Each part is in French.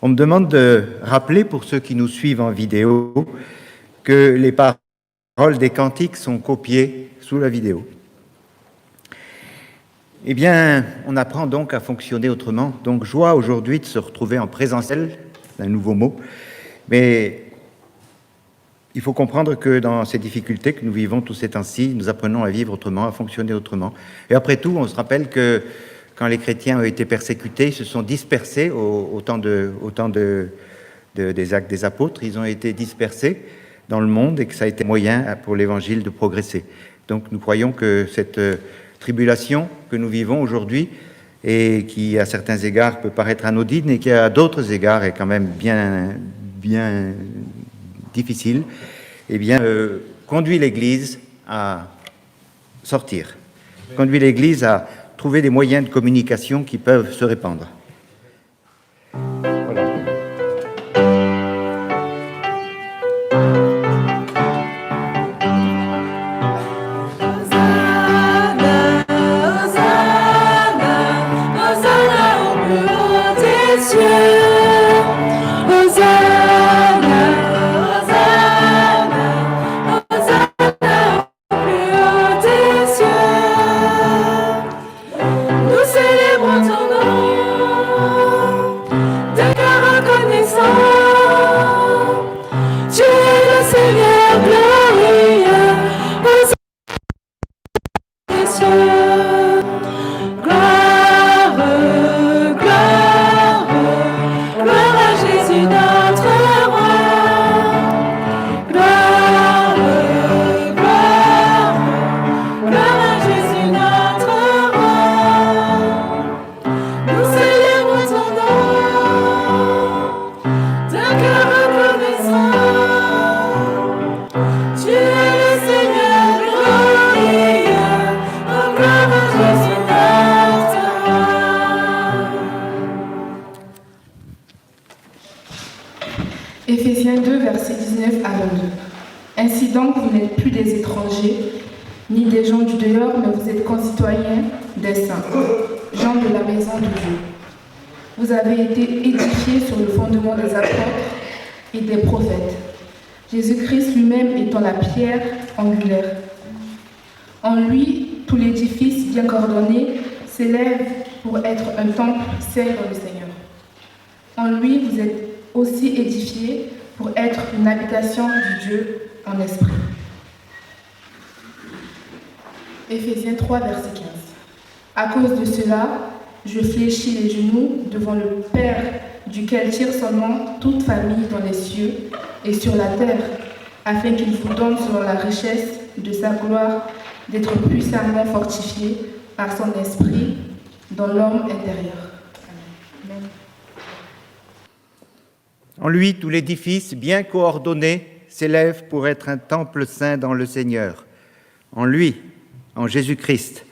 On me demande de rappeler, pour ceux qui nous suivent en vidéo, que les paroles des cantiques sont copiées sous la vidéo. Eh bien, on apprend donc à fonctionner autrement. Donc, joie aujourd'hui de se retrouver en présentiel, un nouveau mot. Mais il faut comprendre que dans ces difficultés que nous vivons tous ces temps-ci, nous apprenons à vivre autrement, à fonctionner autrement. Et après tout, on se rappelle que quand les chrétiens ont été persécutés, ils se sont dispersés au temps des actes des apôtres. Ils ont été dispersés dans le monde et que ça a été moyen pour l'évangile de progresser. Donc nous croyons que cette tribulation que nous vivons aujourd'hui et qui à certains égards peut paraître anodine et qui à d'autres égards est quand même bien difficile, eh bien conduit l'Église à sortir, conduit l'Église à trouver des moyens de communication qui peuvent se répandre. Voilà. Éphésiens 2, versets 19 à 22. Ainsi donc, vous n'êtes plus des étrangers, ni des gens du dehors, mais vous êtes concitoyens des saints, gens de la maison de Dieu. Vous avez été édifiés sur le fondement des apôtres et des prophètes, Jésus-Christ lui-même étant la pierre angulaire. En lui, tout l'édifice bien coordonné s'élève pour être un temple saint dans le Seigneur. En lui, vous êtes aussi édifiés pour être une habitation du Dieu en esprit. Éphésiens 3, verset 15. À cause de cela, je fléchis les genoux devant le Père, duquel tire son nom toute famille dans les cieux et sur la terre, afin qu'il vous donne selon la richesse de sa gloire d'être puissamment fortifié par son esprit dans l'homme intérieur. Amen. En lui, tout l'édifice, bien coordonné, s'élève pour être un temple saint dans le Seigneur. En lui, en Jésus-Christ,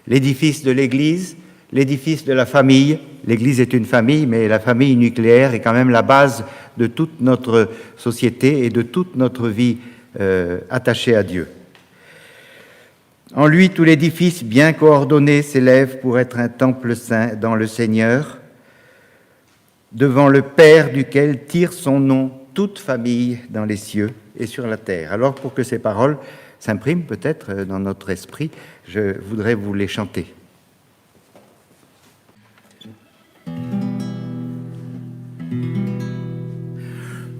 l'édifice de l'Église, l'édifice de la famille. L'Église est une famille, mais la famille nucléaire est quand même la base de toute notre société et de toute notre vie attachée à Dieu. En lui, tout l'édifice, bien coordonné, s'élève pour être un temple saint dans le Seigneur, devant le Père duquel tire son nom toute famille dans les cieux et sur la terre. Alors, pour que ces paroles s'impriment peut-être dans notre esprit, je voudrais vous les chanter.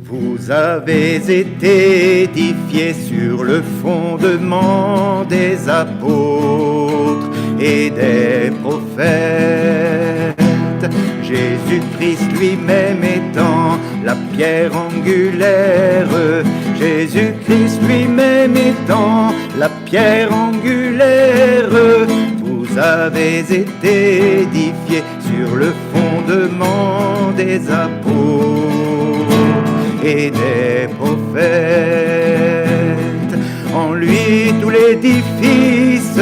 Vous avez été édifiés sur le fondement des apôtres et des prophètes, Jésus-Christ lui-même étant la pierre angulaire, Jésus-Christ lui-même étant la pierre angulaire. Vous avez été édifiés sur le fondement des apôtres et des prophètes. En lui, tout l'édifice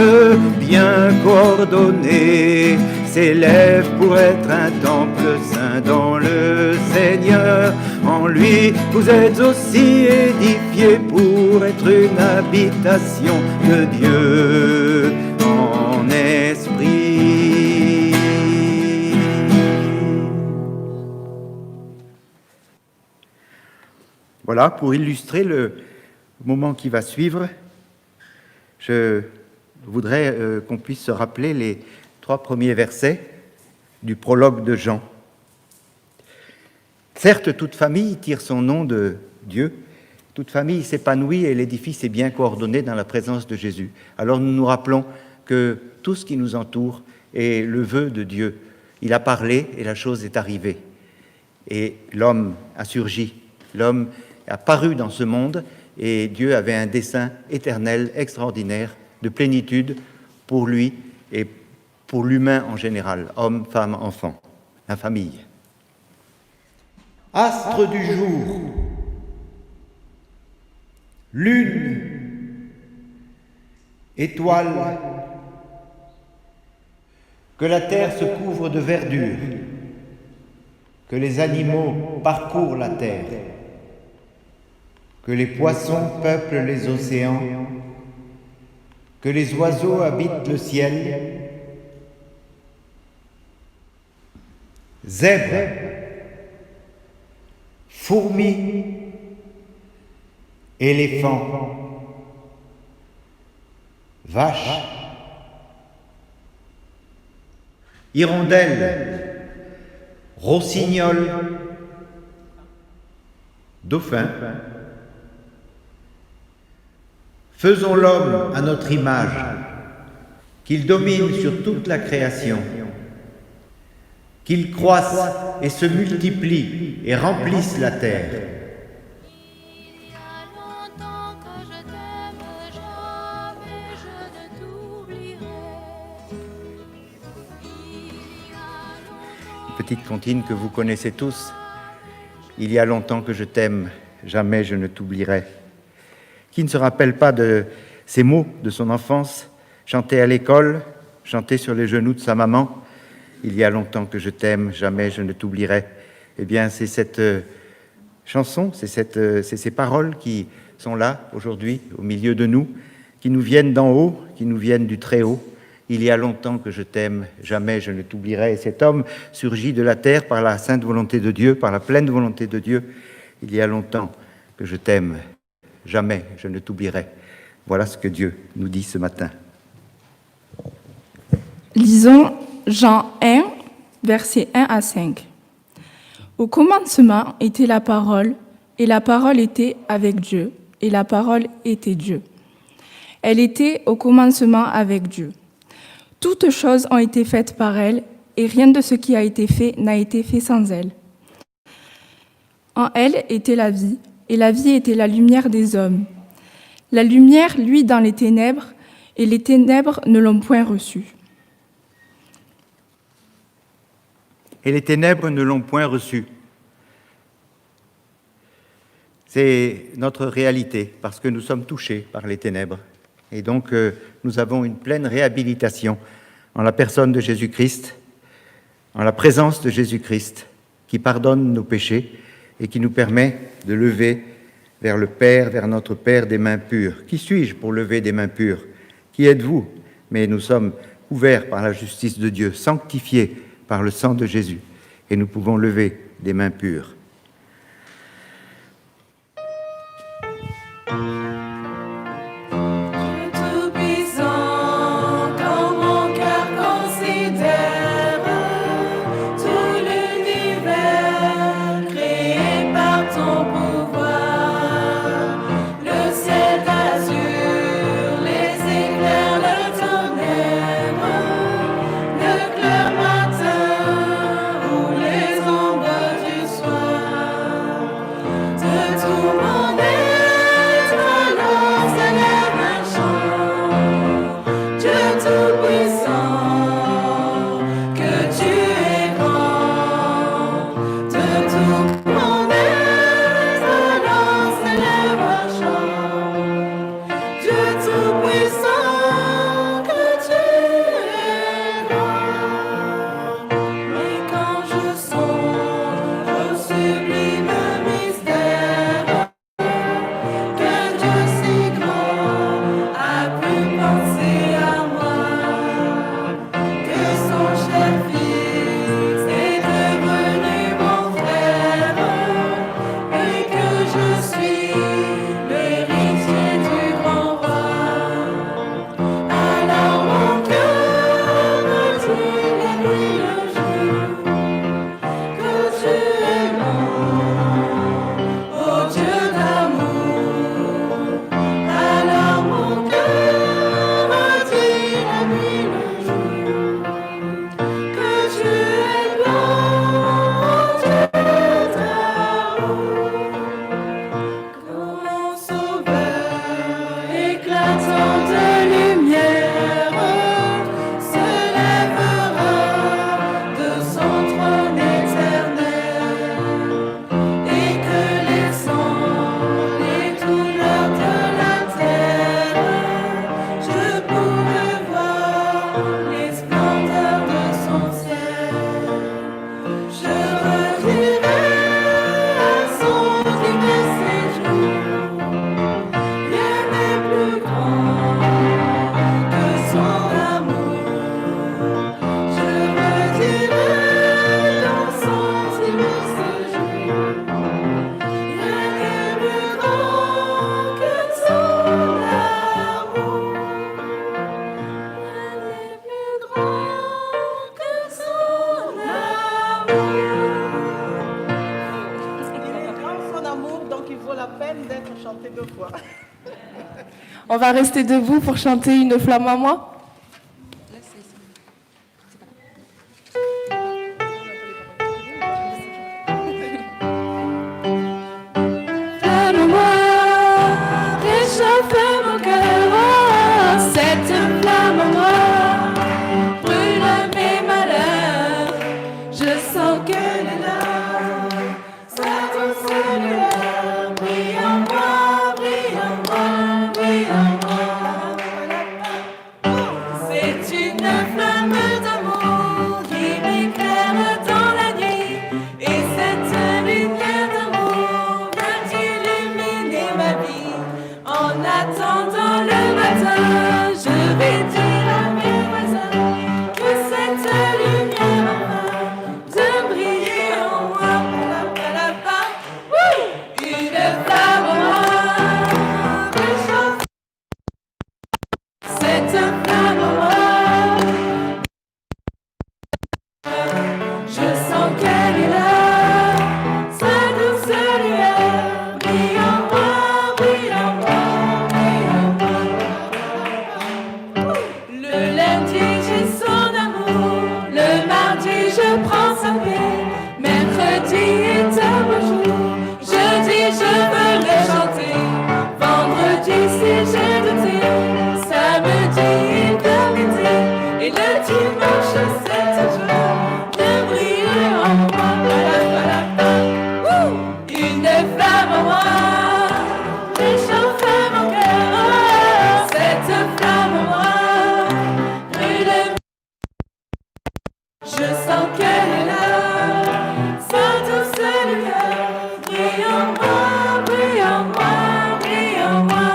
bien coordonné s'élève pour être un temple saint dans le Seigneur. En lui, vous êtes aussi édifiés pour être une habitation de Dieu en esprit. Voilà, pour illustrer le moment qui va suivre, je voudrais qu'on puisse se rappeler les 3 premiers versets du prologue de Jean. Certes, toute famille tire son nom de Dieu, toute famille s'épanouit et l'édifice est bien coordonné dans la présence de Jésus. Alors nous nous rappelons que tout ce qui nous entoure est le vœu de Dieu. Il a parlé et la chose est arrivée. Et l'homme a surgi, l'homme a paru dans ce monde et Dieu avait un dessein éternel, extraordinaire, de plénitude pour lui et pour l'humain en général, homme, femme, enfant, la famille. Astre du jour, lune, étoile, que la terre se couvre de verdure, que les animaux parcourent la terre, que les poissons peuplent les océans, que les oiseaux habitent le ciel, zèbres, fourmis, éléphants, vaches, hirondelles, rossignols, dauphins. Faisons l'homme à notre image, qu'il domine sur toute la création, qu'il croisse et se multiplie et remplisse la terre. Il y a longtemps que je t'aime, jamais je ne t'oublierai. Il y a longtemps. Petite comptine que vous connaissez tous. Il y a longtemps que je t'aime, jamais je ne t'oublierai. Qui ne se rappelle pas de ces mots de son enfance, chantés à l'école, chantés sur les genoux de sa maman? Il y a longtemps que je t'aime, jamais je ne t'oublierai. Eh bien, c'est cette chanson, c'est ces paroles qui sont là aujourd'hui, au milieu de nous, qui nous viennent d'en haut, qui nous viennent du Très-Haut. Il y a longtemps que je t'aime, jamais je ne t'oublierai. Et cet homme surgit de la terre par la sainte volonté de Dieu, par la pleine volonté de Dieu. Il y a longtemps que je t'aime, jamais je ne t'oublierai. Voilà ce que Dieu nous dit ce matin. Lisons Jean 1, versets 1 à 5. Au commencement était la parole, et la parole était avec Dieu, et la parole était Dieu. Elle était au commencement avec Dieu. Toutes choses ont été faites par elle, et rien de ce qui a été fait n'a été fait sans elle. En elle était la vie, et la vie était la lumière des hommes. La lumière luit dans les ténèbres, et les ténèbres ne l'ont point reçue. Et les ténèbres ne l'ont point reçu. C'est notre réalité, parce que nous sommes touchés par les ténèbres. Et donc, nous avons une pleine réhabilitation en la personne de Jésus-Christ, en la présence de Jésus-Christ, qui pardonne nos péchés et qui nous permet de lever vers le Père, vers notre Père des mains pures. Qui suis-je pour lever des mains pures? Qui êtes-vous? Mais nous sommes couverts par la justice de Dieu, sanctifiés par le sang de Jésus, et nous pouvons lever des mains pures. Le clair matin ou les ombres du soir. chanter 2 fois. On va rester debout pour chanter Une flamme à moi. Réchauffe mon cœur, oh, cette flamme en moi brûle mes malheurs. Je sens qu'elle est là, sa douce lueur brille en moi, brille en moi, brille en moi. C'est une flamme d'amour qui m'éclaire dans la nuit, et cette lumière d'amour vient illuminer ma vie. En attendant le matin, je vais dire à mes voisins que cette lumière a de briller en moi. Une flamme en moi, réchauffe cette flamme en moi. Je sens qu'elle est là, sa douce lueur brille en moi, brille en moi, brille en moi. Le lundi j'ai son amour, le mardi je prends sa paix, mercredi est un beau jour, jeudi je veux le chanter, vendredi si j'ai douté, samedi est permis, et le dimanche c'est toujours de briller en moi. Une flamme en moi réchauffe mon cœur, oh, cette flamme en moi brûle. Je sens qu'elle est là, sa douce lueur brille en moi, brille en moi, brille en moi.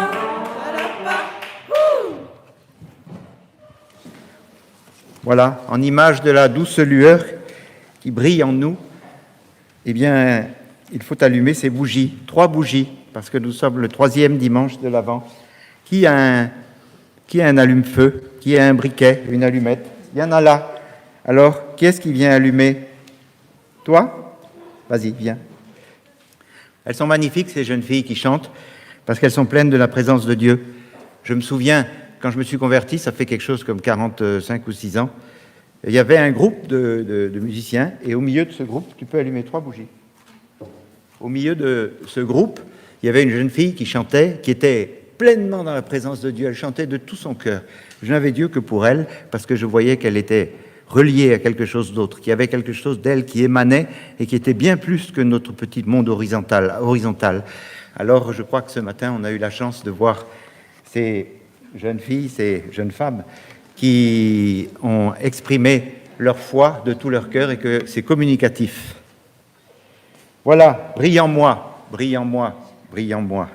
Voilà, en image de la douce lueur qui brille en nous, eh bien, il faut allumer ces bougies, 3 bougies, parce que nous sommes le 3e dimanche de l'Avent. Qui a un allume-feu? Qui a un briquet, une allumette? Il y en a là. Alors, qui est-ce qui vient allumer? Toi? Vas-y, viens. Elles sont magnifiques, ces jeunes filles qui chantent, parce qu'elles sont pleines de la présence de Dieu. Je me souviens, quand je me suis converti, ça fait quelque chose comme 45 ou 6 ans, il y avait un groupe de musiciens, et au milieu de ce groupe, tu peux allumer 3 bougies. Au milieu de ce groupe, il y avait une jeune fille qui chantait, qui était pleinement dans la présence de Dieu. Elle chantait de tout son cœur. Je n'avais Dieu que pour elle, parce que je voyais qu'elle était reliée à quelque chose d'autre, qu'il y avait quelque chose d'elle qui émanait et qui était bien plus que notre petit monde horizontal. Alors, je crois que ce matin, on a eu la chance de voir ces jeunes filles, ces jeunes femmes qui ont exprimé leur foi de tout leur cœur et que c'est communicatif. Voilà, brille en moi, brille en moi, brille en moi.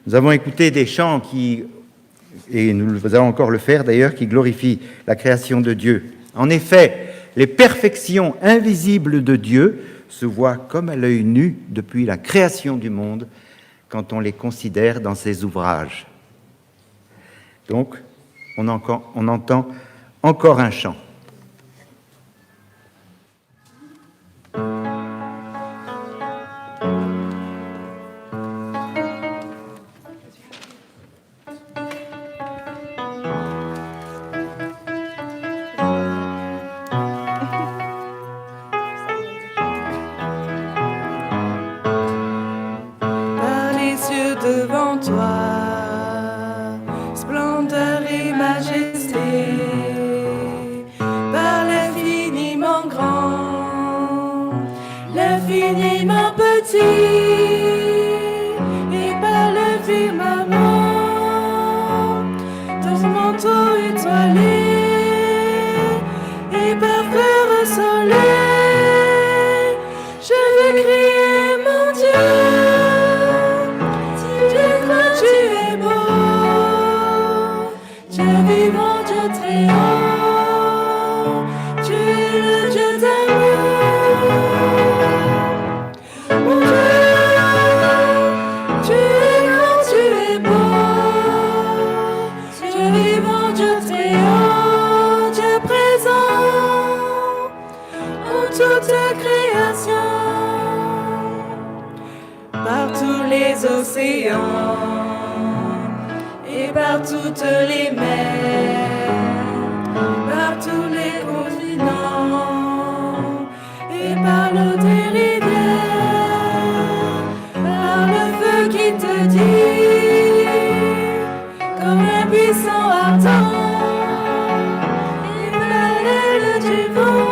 Nous avons écouté des chants qui, et nous allons encore le faire d'ailleurs, qui glorifient la création de Dieu. En effet, les perfections invisibles de Dieu se voient comme à l'œil nu depuis la création du monde quand on les considère dans ses ouvrages. Donc, on entend encore un chant. Par les cieux devant toi, splendeur et majesté, par l'infiniment grand, l'infiniment petit, et par le firmament, ton manteau étoilé, et parfait soleil, je veux crier mon Dieu. Tu es beau, Dieu vivant, Dieu très haut, tu es le Dieu d'amour. Mon Dieu, tu es grand, tu es beau, Dieu vivant, Dieu très haut, Dieu présent en toute création. océans et par toutes les mers, par tous les continents et par l'eau des rivières, par le feu qui te dit comme un buisson ardent et par l'aile du vent.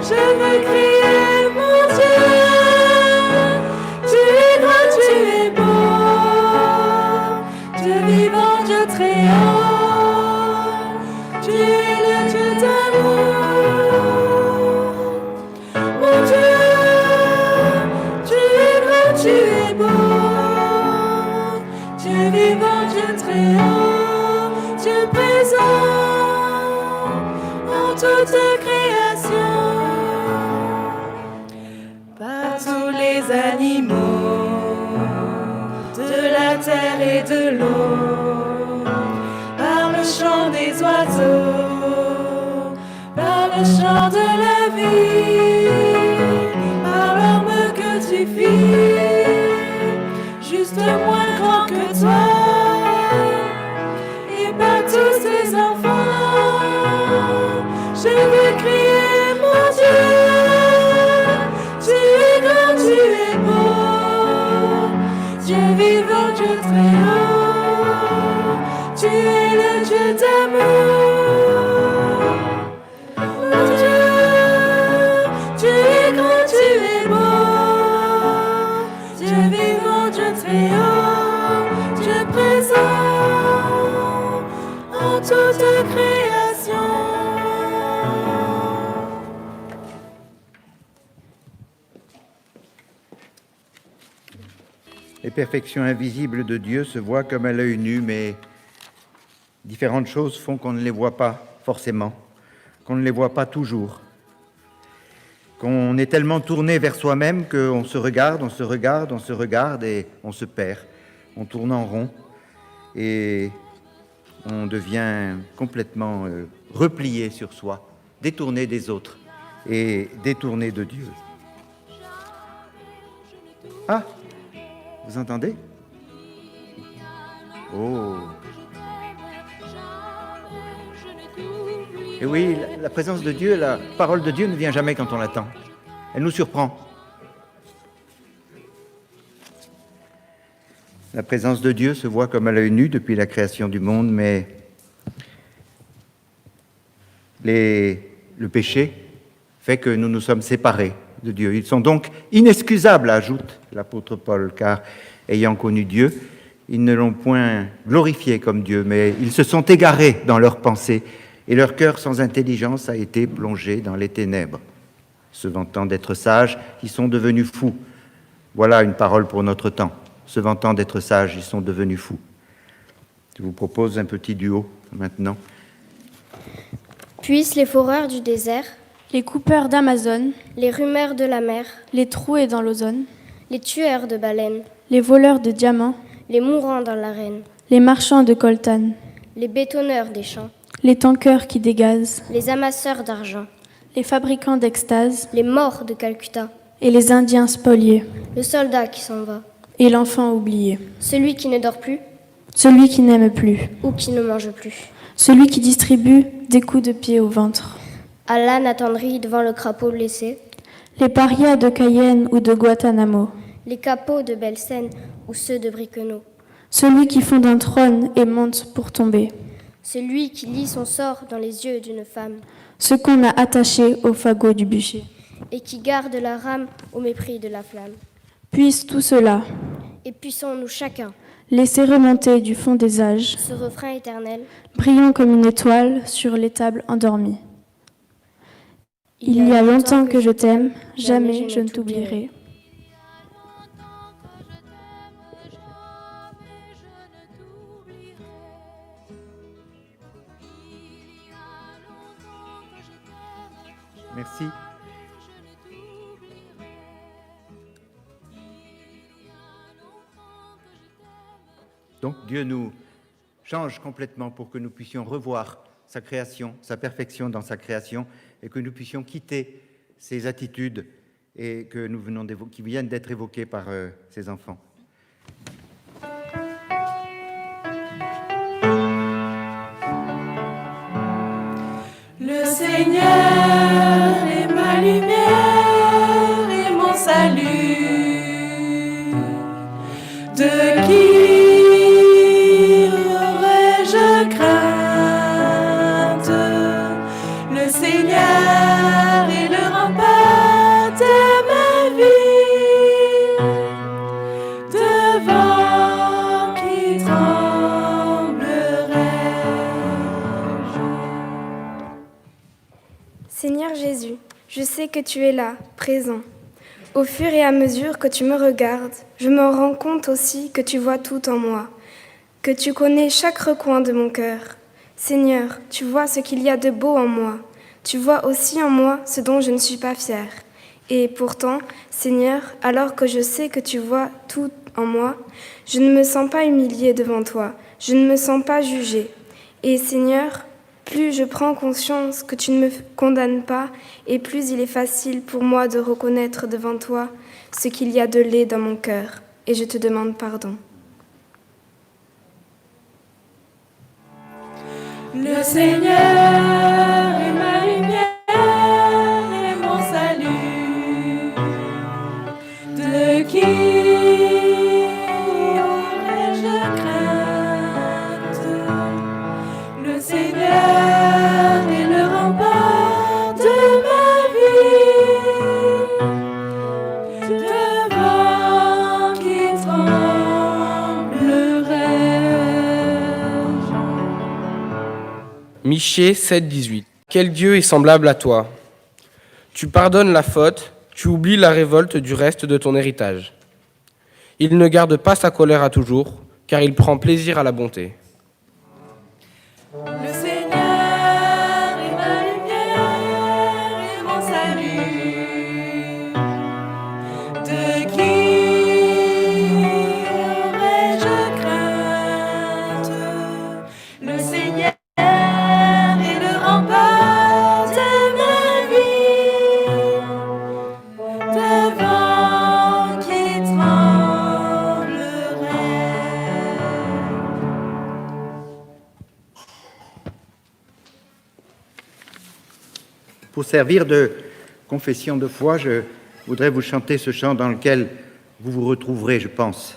Je veux crier mon Dieu, tu es grand, tu es beau, Dieu vivant, Dieu très haut, tu es le Dieu d'amour. Mon Dieu, tu es grand, tu es beau, Dieu vivant, Dieu très haut, Dieu présent en toute création. Par tous les animaux de la terre et de l'eau, par le chant des oiseaux, par le chant de la vie, par l'homme que tu fis, juste moins grand que toi, et par tous ces enfants, je veux crier mon Dieu. Tu es grand, tu es beau, Dieu vivant, Dieu très haut, tu es le Dieu d'amour. Mon Dieu, tu es grand, tu es beau, Dieu vivant, Dieu très haut, Dieu présent en toute création. Les perfections invisibles de Dieu se voient comme à l'œil nu, mais différentes choses font qu'on ne les voit pas forcément, qu'on ne les voit pas toujours, qu'on est tellement tourné vers soi-même qu'on se regarde, on se regarde, on se regarde et on se perd, on tourne en rond et on devient complètement replié sur soi, détourné des autres et détourné de Dieu. Ah! Vous entendez? Oh! Et oui, la présence de Dieu, la parole de Dieu ne vient jamais quand on l'attend. Elle nous surprend. La présence de Dieu se voit comme à l'œil nu depuis la création du monde, mais le péché fait que nous nous sommes séparés de Dieu. Ils sont donc inexcusables, ajoute l'apôtre Paul, car ayant connu Dieu, ils ne l'ont point glorifié comme Dieu, mais ils se sont égarés dans leurs pensées, et leur cœur sans intelligence a été plongé dans les ténèbres. Se vantant d'être sages, ils sont devenus fous. Voilà une parole pour notre temps. Se vantant d'être sages, ils sont devenus fous. Je vous propose un petit duo maintenant. Puissent les foreurs du désert, les coupeurs d'Amazon, les rumeurs de la mer, les troués dans l'ozone, les tueurs de baleines, les voleurs de diamants, les mourants dans l'arène, les marchands de coltan, les bétonneurs des champs, les tankers qui dégazent, les amasseurs d'argent, les fabricants d'extase, les morts de Calcutta, et les Indiens spoliés, le soldat qui s'en va, et l'enfant oublié, celui qui ne dort plus celui qui n'aime plus, ou qui ne mange plus, celui qui distribue des coups de pied au ventre, à l'âne attendri devant le crapaud blessé, les parias de Cayenne ou de Guantanamo, les capots de Belsen ou ceux de Briquenot, celui qui fonde un trône et monte pour tomber, celui qui lit son sort dans les yeux d'une femme ce qu'on a attaché au fagot du bûcher. et qui garde la rame au mépris de la flamme. Puisse tout cela, Et puissons-nous chacun laisser remonter du fond des âges, ce refrain éternel. brillant comme une étoile sur l'étable endormie. Il y a longtemps que je t'aime, jamais je ne t'oublierai. Merci. Donc Dieu nous change complètement pour que nous puissions revoir sa création, sa perfection dans sa création, et que nous puissions quitter ces attitudes et que nous venons qui viennent d'être évoqués par ces enfants. Le Seigneur est ma lumière et mon salut. De qui aurais-je crainte? Le Seigneur est le rempart de ma vie. Devant qui tremblerais-je? Seigneur Jésus, je sais que tu es là, présent. Au fur et à mesure que tu me regardes, je me rends compte aussi que tu vois tout en moi, que tu connais chaque recoin de mon cœur. Seigneur, tu vois ce qu'il y a de beau en moi. Tu vois aussi en moi ce dont je ne suis pas fière. Et pourtant, Seigneur, alors que je sais que tu vois tout en moi, je ne me sens pas humiliée devant toi, je ne me sens pas jugée. Et Seigneur, plus je prends conscience que tu ne me condamnes pas, et plus il est facile pour moi de reconnaître devant toi ce qu'il y a de laid dans mon cœur. Et je te demande pardon. Le Seigneur est ma lumière et mon salut. De qui aurais-je crainte? Le Seigneur est le rempart de ma vie. Devant qui tremblerais-je? Michée 7,18. Quel Dieu est semblable à toi? Tu pardonnes la faute, tu oublies la révolte du reste de ton héritage. Il ne garde pas sa colère à toujours, car il prend plaisir à la bonté. Le Seigneur est ma lumière et mon salut. De qui aurais-je crainte? Le Seigneur est le rempart de ma vie. Devant qui tremblerais-je? Pour servir de confession de foi, je voudrais vous chanter ce chant dans lequel vous vous retrouverez, je pense.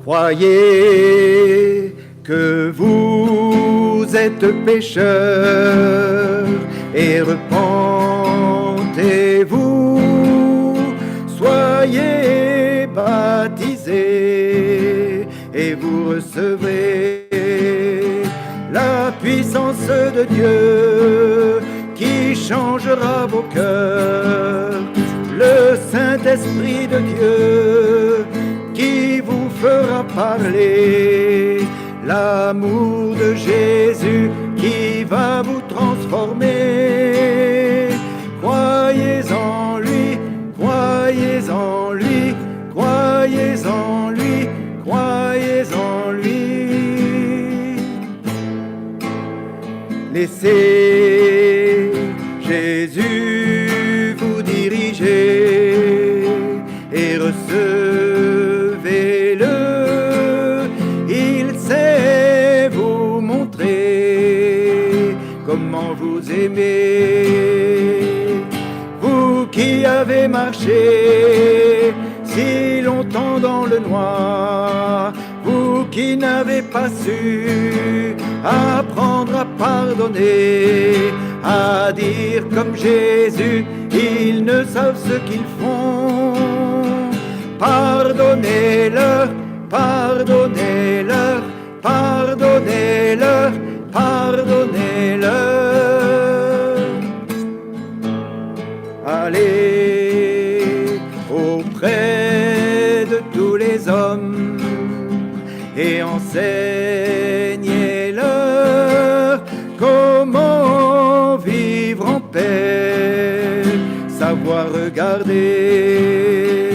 Croyez que vous êtes pécheurs et repentez-vous, soyez baptisés et vous recevrez la puissance de Dieu qui changera vos cœurs, le Saint-Esprit de Dieu qui vous fera parler, l'amour de Jésus qui va vous transformer. Croyez en lui, croyez en lui, croyez en lui, croyez en lui. Laissez Jésus vous diriger et recevez-le. Il sait vous montrer comment vous aimer. Vous qui avez marché si longtemps dans le noir, vous qui n'avez pas su apprendre à pardonner, à dire comme Jésus, ils ne savent ce qu'ils font. Pardonnez-leur, pardonnez-leur, pardonnez-leur, pardonnez-leur. Allez auprès de tous les hommes et enseignez-leur comment vivre en paix, savoir regarder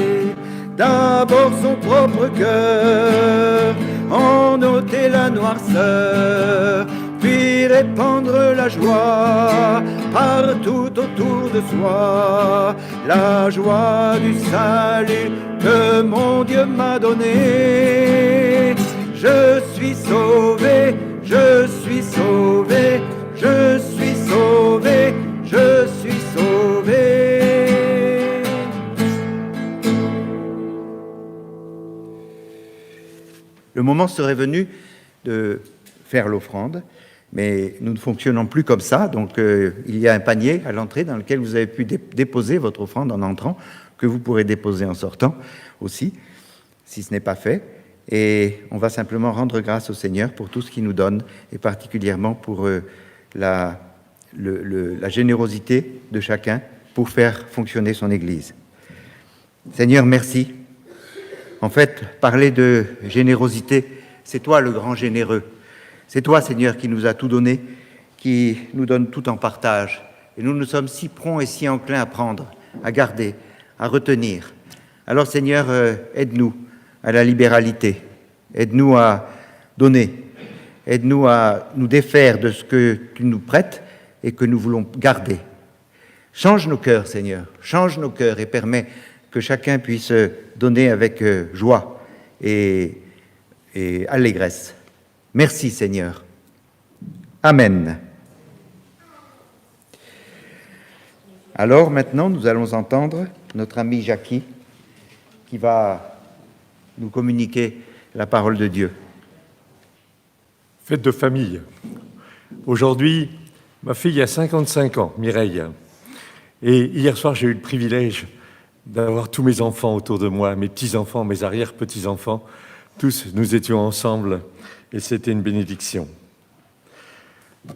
d'abord son propre cœur, en ôter la noirceur, puis répandre la joie partout autour de soi la joie du salut que mon Dieu m'a donné. Je suis sauvé, je suis sauvé, je suis sauvé, je suis sauvé. Le moment serait venu de faire l'offrande, mais nous ne fonctionnons plus comme ça. Donc il y a un panier à l'entrée dans lequel vous avez pu déposer votre offrande en entrant, que vous pourrez déposer en sortant aussi, si ce n'est pas fait. Et on va simplement rendre grâce au Seigneur pour tout ce qu'il nous donne, et particulièrement pour la générosité de chacun pour faire fonctionner son Église. Seigneur, merci. En fait, parler de générosité, c'est toi le grand généreux. C'est toi, Seigneur, qui nous a tout donné, qui nous donne tout en partage. Et nous sommes si prompts et si enclins à prendre, à garder, à retenir. Alors, Seigneur, aide-nous à la libéralité. Aide-nous à donner. Aide-nous à nous défaire de ce que tu nous prêtes et que nous voulons garder. Change nos cœurs, Seigneur. Change nos cœurs et permets que chacun puisse donner avec joie et allégresse. Merci, Seigneur. Amen. Alors, maintenant, nous allons entendre notre ami Jackie qui va nous communiquer la parole de Dieu. Fête de famille. Aujourd'hui, ma fille a 55 ans, Mireille. Et hier soir, j'ai eu le privilège d'avoir tous mes enfants autour de moi, mes petits-enfants, mes arrière-petits-enfants. Tous, nous étions ensemble et c'était une bénédiction.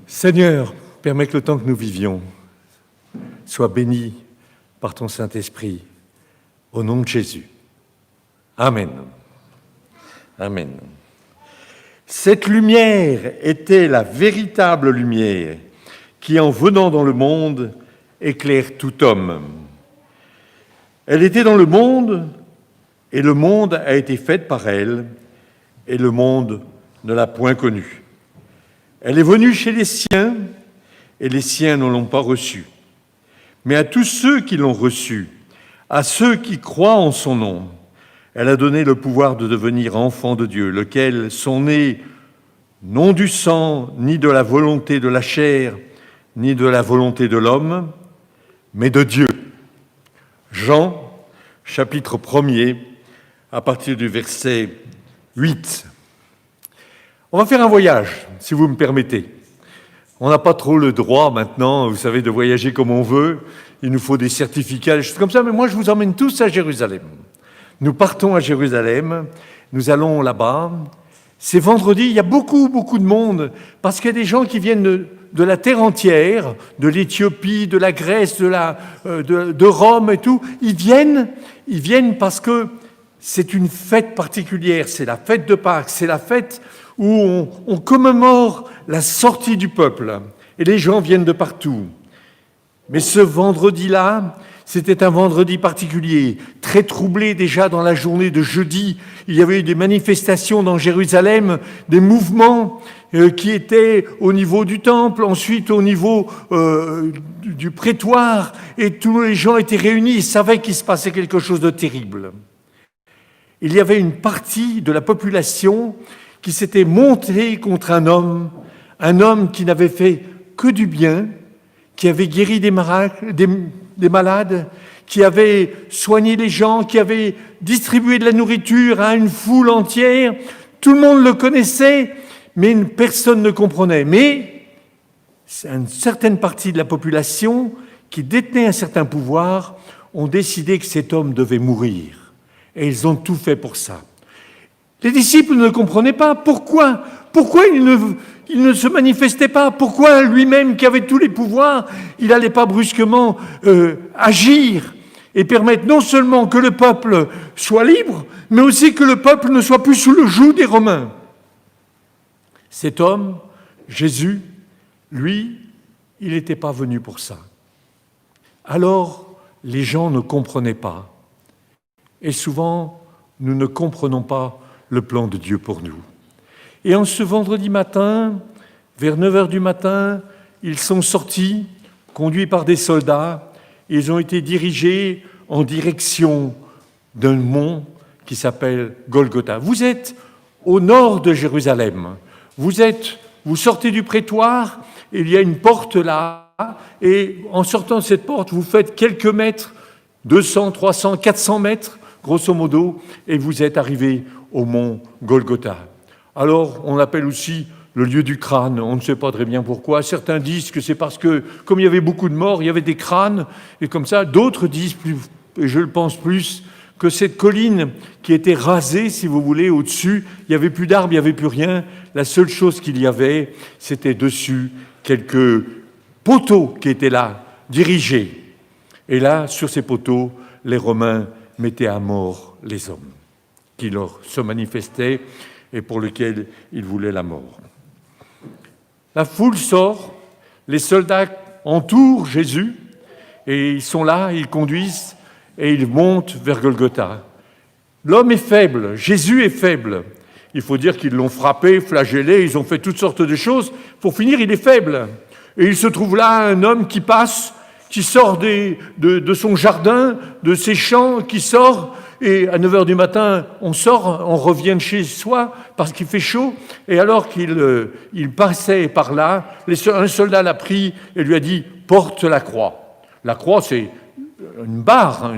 Seigneur, permets que le temps que nous vivions soit béni par ton Saint-Esprit. Au nom de Jésus. Amen. Amen. Cette lumière était la véritable lumière qui, en venant dans le monde, éclaire tout homme. Elle était dans le monde, et le monde a été fait par elle, et le monde ne l'a point connue. Elle est venue chez les siens, et les siens ne l'ont pas reçue. Mais à tous ceux qui l'ont reçue, à ceux qui croient en son nom, elle a donné le pouvoir de devenir enfants de Dieu, lesquels sont nés non du sang, ni de la volonté de la chair, ni de la volonté de l'homme, mais de Dieu. Jean, chapitre 1er, à partir du verset 8. On va faire un voyage, si vous me permettez. On n'a pas trop le droit maintenant, vous savez, de voyager comme on veut. Il nous faut des certificats, des choses comme ça, mais moi je vous emmène tous à Jérusalem. Nous partons à Jérusalem, nous allons là-bas. C'est vendredi, il y a beaucoup de monde, parce qu'il y a des gens qui viennent de la terre entière, de l'Éthiopie, de la Grèce, de Rome et tout. Ils viennent parce que c'est une fête particulière, c'est la fête de Pâques, c'est la fête où on commémore la sortie du peuple. Et les gens viennent de partout. Mais ce vendredi-là, c'était un vendredi particulier, très troublé déjà dans la journée de jeudi. Il y avait eu des manifestations dans Jérusalem, des mouvements qui étaient au niveau du temple, ensuite au niveau du prétoire, et tous les gens étaient réunis, ils savaient qu'il se passait quelque chose de terrible. Il y avait une partie de la population qui s'était montée contre un homme qui n'avait fait que du bien, qui avait guéri des malades, qui avait soigné les gens, qui avait distribué de la nourriture à une foule entière. Tout le monde le connaissait, mais personne ne comprenait. Mais une certaine partie de la population qui détenait un certain pouvoir ont décidé que cet homme devait mourir. Et ils ont tout fait pour ça. Les disciples ne comprenaient pas pourquoi il ne se manifestait pas, pourquoi lui-même qui avait tous les pouvoirs, il n'allait pas brusquement agir et permettre non seulement que le peuple soit libre, mais aussi que le peuple ne soit plus sous le joug des Romains. Cet homme, Jésus, lui, il n'était pas venu pour ça. Alors, les gens ne comprenaient pas. Et souvent, nous ne comprenons pas le plan de Dieu pour nous. Et en ce vendredi matin, vers 9h du matin, ils sont sortis conduits par des soldats. Ils ont été dirigés en direction d'un mont qui s'appelle Golgotha. Vous êtes au nord de Jérusalem. Vous sortez du prétoire, il y a une porte là, et en sortant de cette porte, vous faites quelques mètres, 200, 300, 400 mètres, grosso modo, et vous êtes arrivé au mont Golgotha. Alors, on l'appelle aussi le lieu du crâne, on ne sait pas très bien pourquoi. Certains disent que c'est parce que, comme il y avait beaucoup de morts, il y avait des crânes, et comme ça, d'autres disent, plus, et je le pense plus, que cette colline qui était rasée, si vous voulez, au-dessus, il n'y avait plus d'arbres, il n'y avait plus rien. La seule chose qu'il y avait, c'était dessus quelques poteaux qui étaient là, dirigés. Et là, sur ces poteaux, les Romains mettaient à mort les hommes qui leur se manifestaient et pour lesquels ils voulaient la mort. La foule sort, les soldats entourent Jésus et ils sont là, ils conduisent et ils montent vers Golgotha. L'homme est faible, Jésus est faible. Il faut dire qu'ils l'ont frappé, flagellé, ils ont fait toutes sortes de choses. Pour finir, il est faible. Et il se trouve là un homme qui passe, qui sort de son jardin, de ses champs, qui sort, et à 9h du matin, on sort, on revient de chez soi parce qu'il fait chaud. Et alors qu'il passait par là, un soldat l'a pris et lui a dit « porte la croix ». La croix, c'est une barre,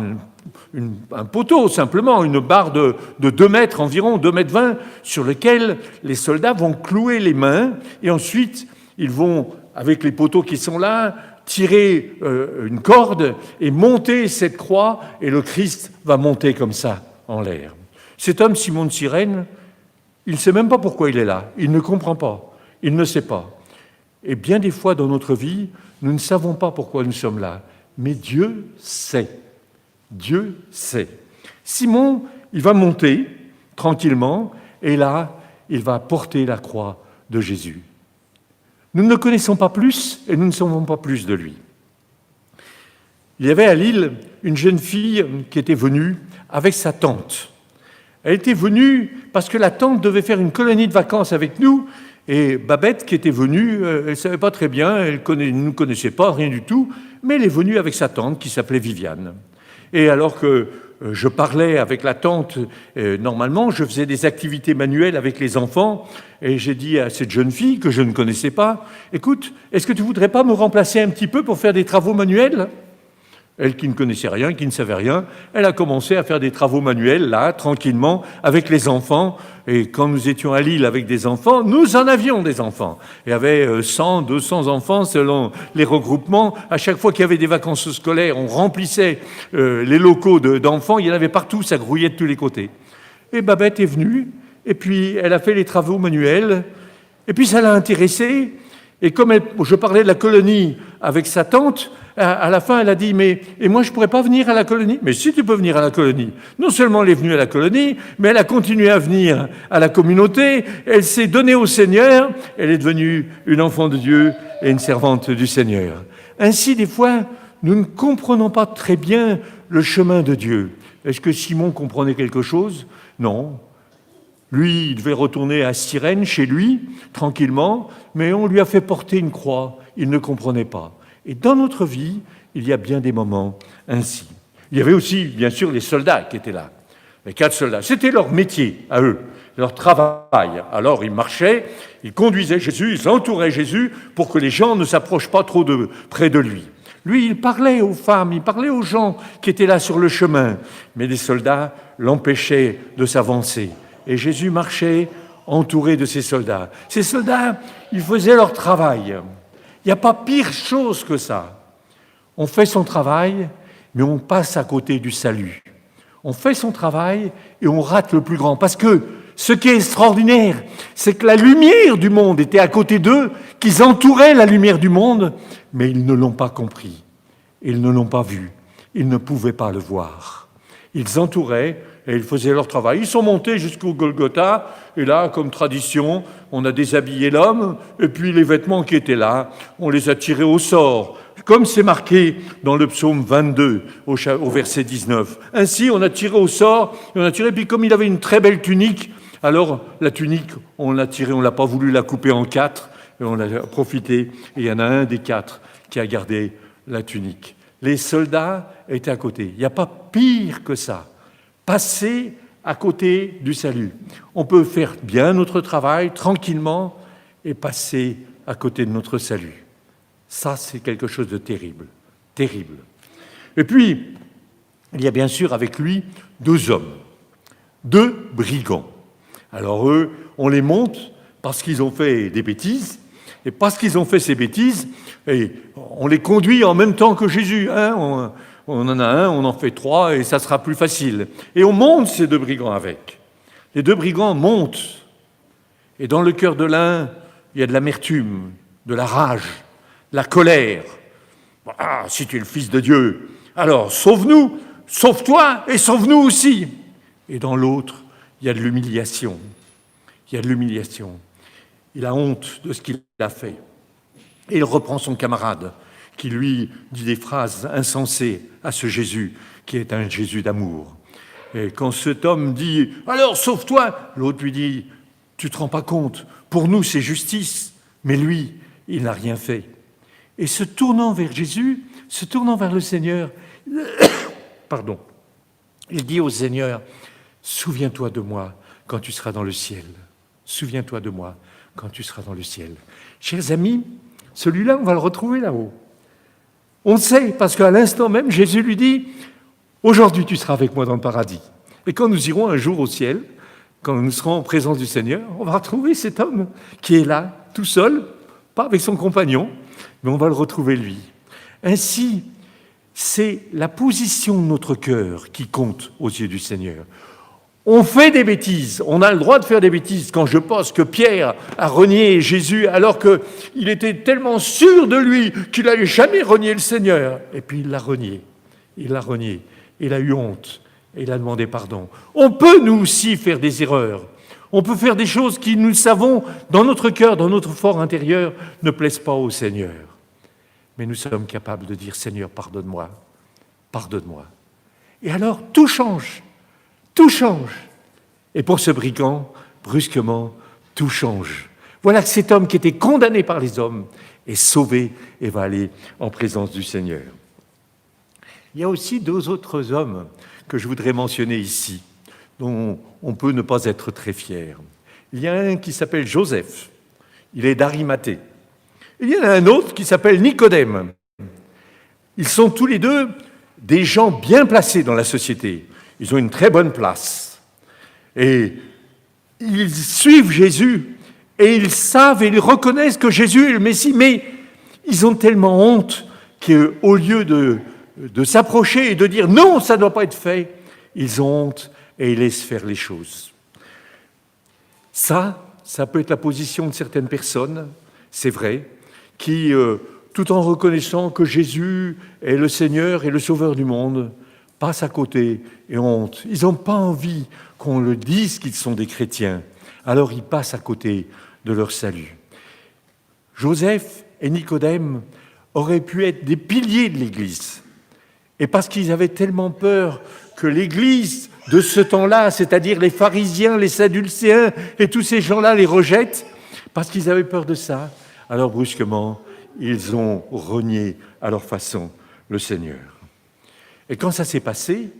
un poteau simplement, une barre de 2 mètres environ, 2 mètres 20, sur lequel les soldats vont clouer les mains et ensuite ils vont, avec les poteaux qui sont là, tirer une corde et monter cette croix et le Christ va monter comme ça en l'air. Cet homme, Simon de Cyrène, il ne sait même pas pourquoi il est là, il ne comprend pas, il ne sait pas. Et bien des fois dans notre vie, nous ne savons pas pourquoi nous sommes là. Mais Dieu sait. Dieu sait. Simon, il va monter tranquillement et là, il va porter la croix de Jésus. Nous ne le connaissons pas plus et nous ne savons pas plus de lui. Il y avait à Lille une jeune fille qui était venue avec sa tante. Elle était venue parce que la tante devait faire une colonie de vacances avec nous. Et Babette, qui était venue, elle ne savait pas très bien, elle ne nous connaissait pas, rien du tout, mais elle est venue avec sa tante qui s'appelait Viviane. Et alors que je parlais avec la tante, normalement, je faisais des activités manuelles avec les enfants, et j'ai dit à cette jeune fille, que je ne connaissais pas, « Écoute, est-ce que tu ne voudrais pas me remplacer un petit peu pour faire des travaux manuels ?» Elle qui ne connaissait rien, qui ne savait rien, elle a commencé à faire des travaux manuels, là, tranquillement, avec les enfants. Et quand nous étions à Lille avec des enfants, nous en avions des enfants. Il y avait 100, 200 enfants selon les regroupements. À chaque fois qu'il y avait des vacances scolaires, on remplissait les locaux d'enfants. Il y en avait partout, ça grouillait de tous les côtés. Et Babette est venue, et puis elle a fait les travaux manuels, et puis ça l'a intéressée. Et comme je parlais de la colonie avec sa tante, à la fin, elle a dit « Mais et moi, je ne pourrais pas venir à la colonie ?» Mais si, tu peux venir à la colonie. Non seulement elle est venue à la colonie, mais elle a continué à venir à la communauté, elle s'est donnée au Seigneur, elle est devenue une enfant de Dieu et une servante du Seigneur. Ainsi, des fois, nous ne comprenons pas très bien le chemin de Dieu. Est-ce que Simon comprenait quelque chose? Non. Lui, il devait retourner à Cyrène, chez lui, tranquillement, mais on lui a fait porter une croix. Il ne comprenait pas. Et dans notre vie, il y a bien des moments ainsi. Il y avait aussi, bien sûr, les soldats qui étaient là. Les 4 soldats. C'était leur métier, à eux, leur travail. Alors, ils marchaient, ils conduisaient Jésus, ils entouraient Jésus pour que les gens ne s'approchent pas trop près de lui. Lui, il parlait aux femmes, il parlait aux gens qui étaient là sur le chemin. Mais les soldats l'empêchaient de s'avancer. Et Jésus marchait entouré de ces soldats. Ces soldats, ils faisaient leur travail. Il n'y a pas pire chose que ça. On fait son travail, mais on passe à côté du salut. On fait son travail et on rate le plus grand. Parce que ce qui est extraordinaire, c'est que la lumière du monde était à côté d'eux, qu'ils entouraient la lumière du monde, mais ils ne l'ont pas compris. Ils ne l'ont pas vu. Ils ne pouvaient pas le voir. Ils entouraient et ils faisaient leur travail. Ils sont montés jusqu'au Golgotha, et là, comme tradition, on a déshabillé l'homme, et puis les vêtements qui étaient là, on les a tirés au sort, comme c'est marqué dans le psaume 22, au verset 19. Ainsi, on a tiré au sort, et on a tiré, puis comme il avait une très belle tunique, alors la tunique, on l'a tirée, on n'a pas voulu la couper en 4, et on a profité, et il y en a un des 4 qui a gardé la tunique. Les soldats étaient à côté. Il n'y a pas pire que ça. Passer à côté du salut. On peut faire bien notre travail tranquillement et passer à côté de notre salut. Ça, c'est quelque chose de terrible, terrible. Et puis, il y a bien sûr avec lui 2 hommes, 2 brigands. Alors eux, on les monte parce qu'ils ont fait des bêtises, et parce qu'ils ont fait ces bêtises, et on les conduit en même temps que Jésus. Hein, on en a un, on en fait 3, et ça sera plus facile. Et on monte ces 2 brigands avec. Les 2 brigands montent, et dans le cœur de l'un, il y a de l'amertume, de la rage, de la colère. Ah, si tu es le Fils de Dieu, alors sauve-nous, sauve-toi et sauve-nous aussi. Et dans l'autre, il y a de l'humiliation. Il y a de l'humiliation. Il a honte de ce qu'il a fait. Et il reprend son camarade, qui lui dit des phrases insensées à ce Jésus, qui est un Jésus d'amour. Et quand cet homme dit « Alors, sauve-toi !» l'autre lui dit « Tu ne te rends pas compte, pour nous c'est justice. » Mais lui, il n'a rien fait. Et se tournant vers Jésus, se tournant vers le Seigneur, pardon, il dit au Seigneur « Souviens-toi de moi quand tu seras dans le ciel. Souviens-toi de moi quand tu seras dans le ciel. » Chers amis, celui-là, on va le retrouver là-haut. On le sait, parce qu'à l'instant même, Jésus lui dit « Aujourd'hui, tu seras avec moi dans le paradis. » Et quand nous irons un jour au ciel, quand nous serons en présence du Seigneur, on va retrouver cet homme qui est là, tout seul, pas avec son compagnon, mais on va le retrouver lui. Ainsi, c'est la position de notre cœur qui compte aux yeux du Seigneur. On fait des bêtises, on a le droit de faire des bêtises. Quand je pense que Pierre a renié Jésus alors qu'il était tellement sûr de lui qu'il n'allait jamais renier le Seigneur, et puis il l'a renié, il a eu honte, et il a demandé pardon. On peut nous aussi faire des erreurs, on peut faire des choses qui, nous le savons, dans notre cœur, dans notre fort intérieur, ne plaisent pas au Seigneur. Mais nous sommes capables de dire « Seigneur, pardonne-moi, pardonne-moi ». Et alors, tout change. Tout change. Et pour ce brigand, brusquement, tout change. Voilà que cet homme qui était condamné par les hommes est sauvé et va aller en présence du Seigneur. Il y a aussi 2 autres hommes que je voudrais mentionner ici, dont on peut ne pas être très fier. Il y a un qui s'appelle Joseph, il est d'Arimathée. Il y en a un autre qui s'appelle Nicodème. Ils sont tous les 2 des gens bien placés dans la société. Ils ont une très bonne place. Et ils suivent Jésus, et ils savent et ils reconnaissent que Jésus est le Messie, mais ils ont tellement honte qu'au lieu de s'approcher et de dire « Non, ça ne doit pas être fait », ils ont honte et ils laissent faire les choses. Ça peut être la position de certaines personnes, c'est vrai, qui, tout en reconnaissant que Jésus est le Seigneur et le Sauveur du monde, passent à côté et ont honte. Ils n'ont pas envie qu'on le dise qu'ils sont des chrétiens. Alors ils passent à côté de leur salut. Joseph et Nicodème auraient pu être des piliers de l'Église. Et parce qu'ils avaient tellement peur que l'Église de ce temps-là, c'est-à-dire les pharisiens, les sadducéens et tous ces gens-là les rejettent, parce qu'ils avaient peur de ça, alors brusquement, ils ont renié à leur façon le Seigneur. Et quand ça s'est passé,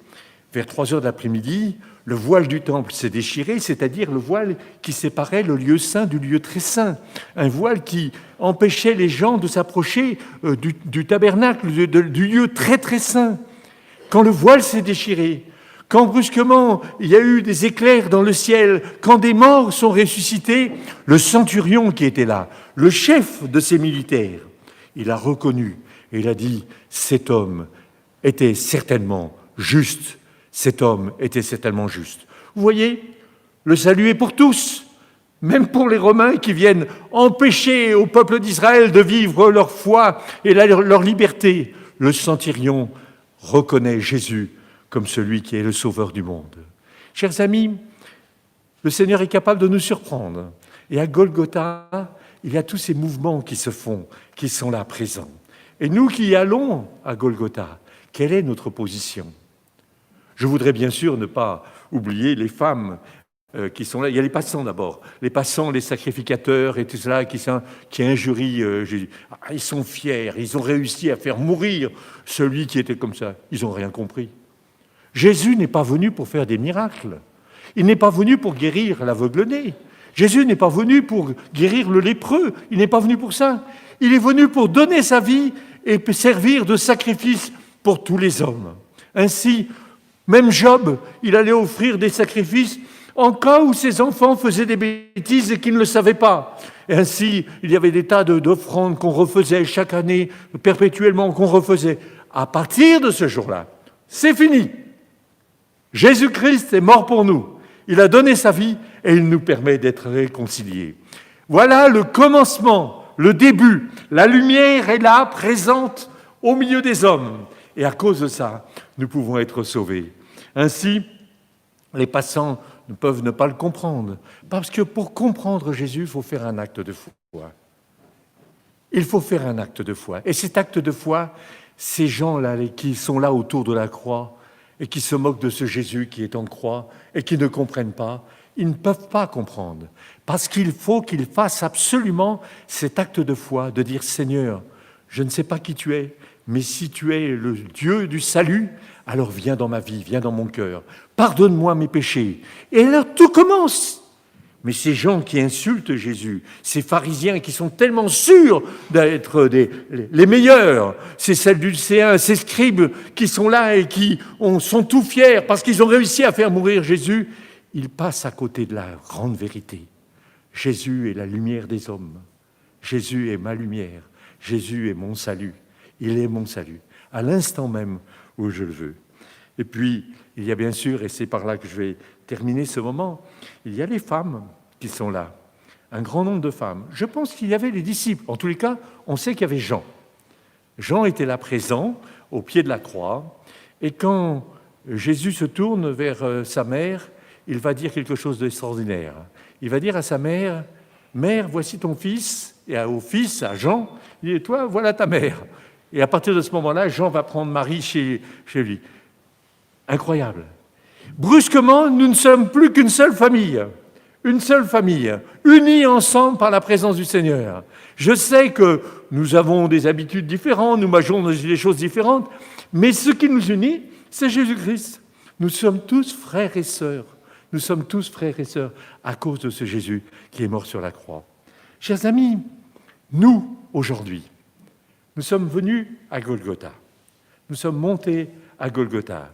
vers 3 heures de l'après-midi, le voile du temple s'est déchiré, c'est-à-dire le voile qui séparait le lieu saint du lieu très saint. Un voile qui empêchait les gens de s'approcher du tabernacle, du lieu très très saint. Quand le voile s'est déchiré, quand brusquement il y a eu des éclairs dans le ciel, quand des morts sont ressuscités, le centurion qui était là, le chef de ces militaires, il a reconnu et il a dit « Cet homme était certainement juste. Cet homme était certainement juste. » Vous voyez, le salut est pour tous, même pour les Romains qui viennent empêcher au peuple d'Israël de vivre leur foi et leur liberté. Le centurion reconnaît Jésus comme celui qui est le sauveur du monde. Chers amis, le Seigneur est capable de nous surprendre. Et à Golgotha, il y a tous ces mouvements qui se font, qui sont là présents. Et nous qui allons à Golgotha, quelle est notre position ? Je voudrais bien sûr ne pas oublier les femmes qui sont là. Il y a les passants d'abord. Les passants, les sacrificateurs et tout cela qui injurient Jésus. Ah, ils sont fiers, ils ont réussi à faire mourir celui qui était comme ça. Ils n'ont rien compris. Jésus n'est pas venu pour faire des miracles. Il n'est pas venu pour guérir l'aveugle-né. Jésus n'est pas venu pour guérir le lépreux. Il n'est pas venu pour ça. Il est venu pour donner sa vie et servir de sacrifice pour tous les hommes. Ainsi, même Job, il allait offrir des sacrifices en cas où ses enfants faisaient des bêtises et qu'ils ne le savaient pas. Et ainsi, il y avait des tas d'offrandes qu'on refaisait chaque année, perpétuellement qu'on refaisait. À partir de ce jour-là, c'est fini. Jésus-Christ est mort pour nous. Il a donné sa vie et il nous permet d'être réconciliés. Voilà le commencement, le début. La lumière est là, présente au milieu des hommes. Et à cause de ça, nous pouvons être sauvés. Ainsi, les passants ne peuvent ne pas le comprendre. Parce que pour comprendre Jésus, il faut faire un acte de foi. Il faut faire un acte de foi. Et cet acte de foi, ces gens-là qui sont là autour de la croix et qui se moquent de ce Jésus qui est en croix et qui ne comprennent pas, ils ne peuvent pas comprendre. Parce qu'il faut qu'ils fassent absolument cet acte de foi, de dire « Seigneur, je ne sais pas qui tu es, mais si tu es le Dieu du salut, alors viens dans ma vie, viens dans mon cœur, pardonne-moi mes péchés. » Et là, tout commence. Mais ces gens qui insultent Jésus, ces pharisiens qui sont tellement sûrs d'être les meilleurs, ces Sadducéens, ces scribes qui sont là et qui sont tout fiers parce qu'ils ont réussi à faire mourir Jésus, ils passent à côté de la grande vérité. Jésus est la lumière des hommes. Jésus est ma lumière. Jésus est mon salut. Il est mon salut, à l'instant même où je le veux. Et puis, il y a bien sûr, et c'est par là que je vais terminer ce moment, il y a les femmes qui sont là, un grand nombre de femmes. Je pense qu'il y avait les disciples. En tous les cas, on sait qu'il y avait Jean. Jean était là présent, au pied de la croix, et quand Jésus se tourne vers sa mère, il va dire quelque chose d'extraordinaire. Il va dire à sa mère, « Mère, voici ton fils », et au fils, à Jean, il dit « Toi, voilà ta mère ». Et à partir de ce moment-là, Jean va prendre Marie chez lui. Incroyable. Brusquement, nous ne sommes plus qu'une seule famille, unis ensemble par la présence du Seigneur. Je sais que nous avons des habitudes différentes, nous mangeons des choses différentes, mais ce qui nous unit, c'est Jésus-Christ. Nous sommes tous frères et sœurs. Nous sommes tous frères et sœurs à cause de ce Jésus qui est mort sur la croix. Chers amis, nous, aujourd'hui, nous sommes venus à Golgotha. Nous sommes montés à Golgotha.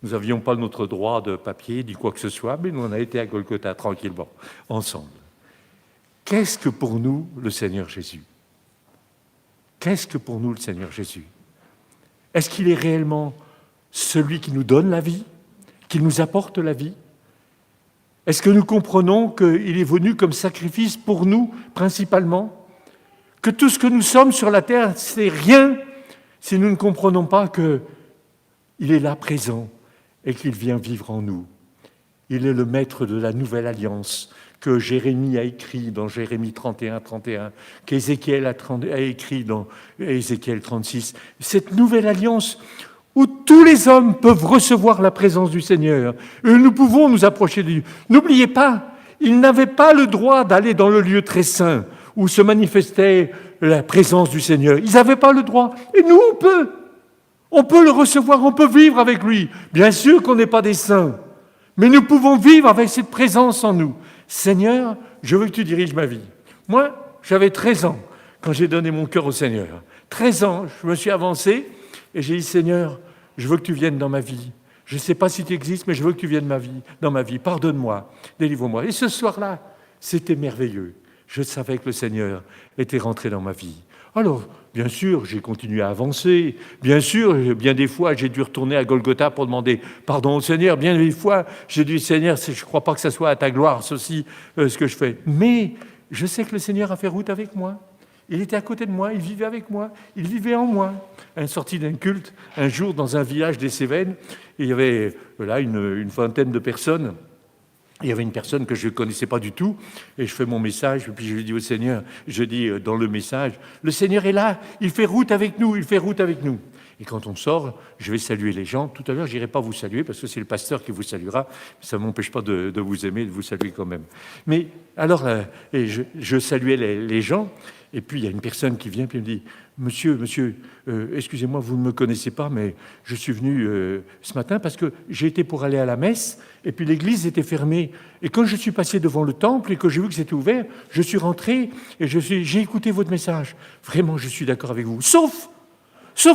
Nous n'avions pas notre droit de papier, ni quoi que ce soit, mais nous on a été à Golgotha tranquillement, ensemble. Qu'est-ce que pour nous le Seigneur Jésus? Qu'est-ce que pour nous le Seigneur Jésus? Est-ce qu'il est réellement celui qui nous donne la vie, qui nous apporte la vie? Est-ce que nous comprenons qu'il est venu comme sacrifice pour nous, principalement? Que tout ce que nous sommes sur la terre, c'est rien si nous ne comprenons pas qu'il est là présent et qu'il vient vivre en nous. Il est le maître de la nouvelle alliance que Jérémie a écrit dans Jérémie 31, qu'Ézéchiel a écrit dans Ézéchiel 36. Cette nouvelle alliance où tous les hommes peuvent recevoir la présence du Seigneur. Et nous pouvons nous approcher de Dieu. N'oubliez pas, ils n'avaient pas le droit d'aller dans le lieu très saint où se manifestait la présence du Seigneur. Ils n'avaient pas le droit. Et nous, on peut. On peut le recevoir, on peut vivre avec lui. Bien sûr qu'on n'est pas des saints, mais nous pouvons vivre avec cette présence en nous. Seigneur, je veux que tu diriges ma vie. Moi, j'avais 13 ans quand j'ai donné mon cœur au Seigneur. 13 ans, je me suis avancé et j'ai dit, Seigneur, je veux que tu viennes dans ma vie. Je ne sais pas si tu existes, mais je veux que tu viennes dans ma vie. Pardonne-moi, délivre-moi. Et ce soir-là, c'était merveilleux. Je savais que le Seigneur était rentré dans ma vie. Alors, bien sûr, j'ai continué à avancer. Bien sûr, bien des fois, j'ai dû retourner à Golgotha pour demander pardon au Seigneur. Bien des fois, j'ai dit, Seigneur, je ne crois pas que ça soit à ta gloire, ceci, ce que je fais. Mais je sais que le Seigneur a fait route avec moi. Il était à côté de moi, il vivait avec moi, il vivait en moi. À une sortie d'un culte, un jour, dans un village des Cévennes, il y avait là une vingtaine de personnes. Il y avait une personne que je ne connaissais pas du tout, et je fais mon message, et puis je lui dis au Seigneur, je dis dans le message, le Seigneur est là, il fait route avec nous, il fait route avec nous. Et quand on sort, je vais saluer les gens. Tout à l'heure, je n'irai pas vous saluer parce que c'est le pasteur qui vous saluera. Ça ne m'empêche pas de vous aimer, de vous saluer quand même. Mais alors, je saluais les gens. Et puis, il y a une personne qui vient et me dit « Monsieur, excusez-moi, vous ne me connaissez pas, mais je suis venu ce matin parce que j'ai été pour aller à la messe et puis l'église était fermée. Et quand je suis passé devant le temple et que j'ai vu que c'était ouvert, je suis rentré et j'ai écouté votre message. Vraiment, je suis d'accord avec vous. Sauf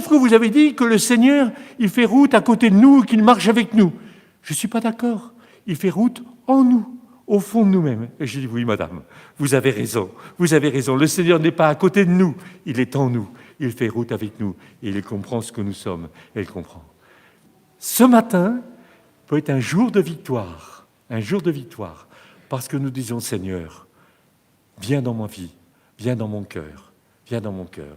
que vous avez dit que le Seigneur, il fait route à côté de nous, qu'il marche avec nous. Je ne suis pas d'accord. Il fait route en nous, au fond de nous-mêmes. Et j'ai dit, oui, madame, vous avez raison. Vous avez raison. Le Seigneur n'est pas à côté de nous. Il est en nous. Il fait route avec nous. Et il comprend ce que nous sommes. Et il comprend. Ce matin peut être un jour de victoire. Un jour de victoire. Parce que nous disons, Seigneur, viens dans ma vie. Viens dans mon cœur. Viens dans mon cœur.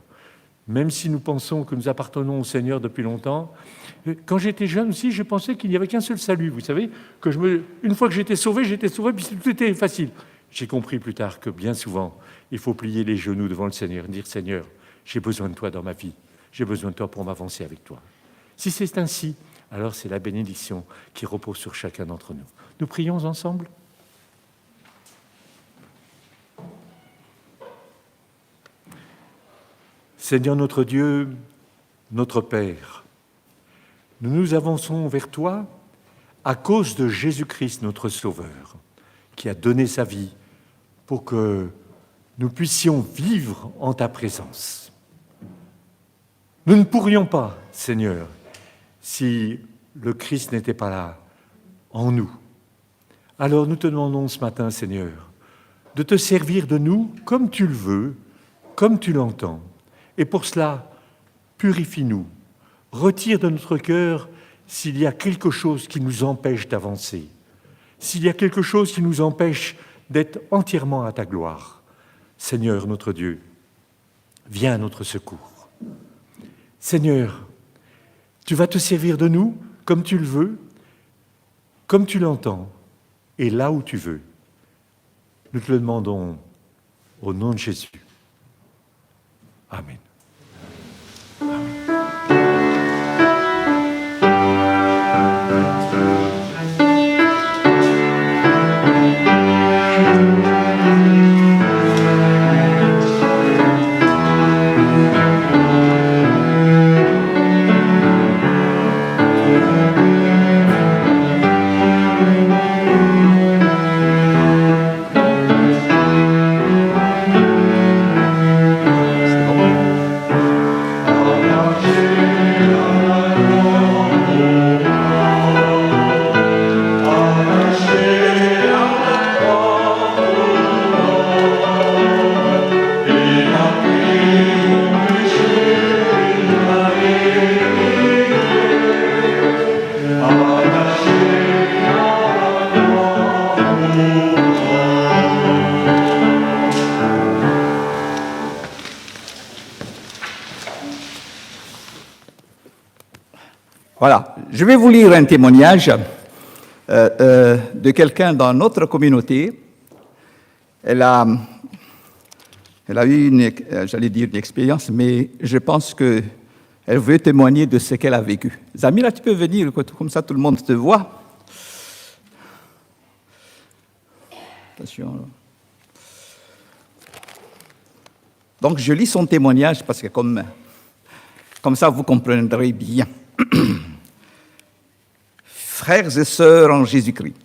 Même si nous pensons que nous appartenons au Seigneur depuis longtemps, quand j'étais jeune aussi, je pensais qu'il n'y avait qu'un seul salut. Vous savez, une fois que j'étais sauvé, puis tout était facile. J'ai compris plus tard que bien souvent, il faut plier les genoux devant le Seigneur et dire « Seigneur, j'ai besoin de toi dans ma vie. J'ai besoin de toi pour m'avancer avec toi. » Si c'est ainsi, alors c'est la bénédiction qui repose sur chacun d'entre nous. Nous prions ensemble. Seigneur notre Dieu, notre Père, nous nous avançons vers toi à cause de Jésus-Christ, notre Sauveur, qui a donné sa vie pour que nous puissions vivre en ta présence. Nous ne pourrions pas, Seigneur, si le Christ n'était pas là, en nous. Alors nous te demandons ce matin, Seigneur, de te servir de nous comme tu le veux, comme tu l'entends. Et pour cela, purifie-nous, retire de notre cœur s'il y a quelque chose qui nous empêche d'avancer, s'il y a quelque chose qui nous empêche d'être entièrement à ta gloire. Seigneur notre Dieu, viens à notre secours. Seigneur, tu vas te servir de nous comme tu le veux, comme tu l'entends, et là où tu veux. Nous te le demandons au nom de Jésus. Amen. Voilà, je vais vous lire un témoignage de quelqu'un dans notre communauté. Elle a eu une expérience, mais je pense qu'elle veut témoigner de ce qu'elle a vécu. Zamira, tu peux venir, comme ça tout le monde te voit. Attention. Donc je lis son témoignage parce que comme ça vous comprendrez bien. Frères et sœurs en Jésus-Christ,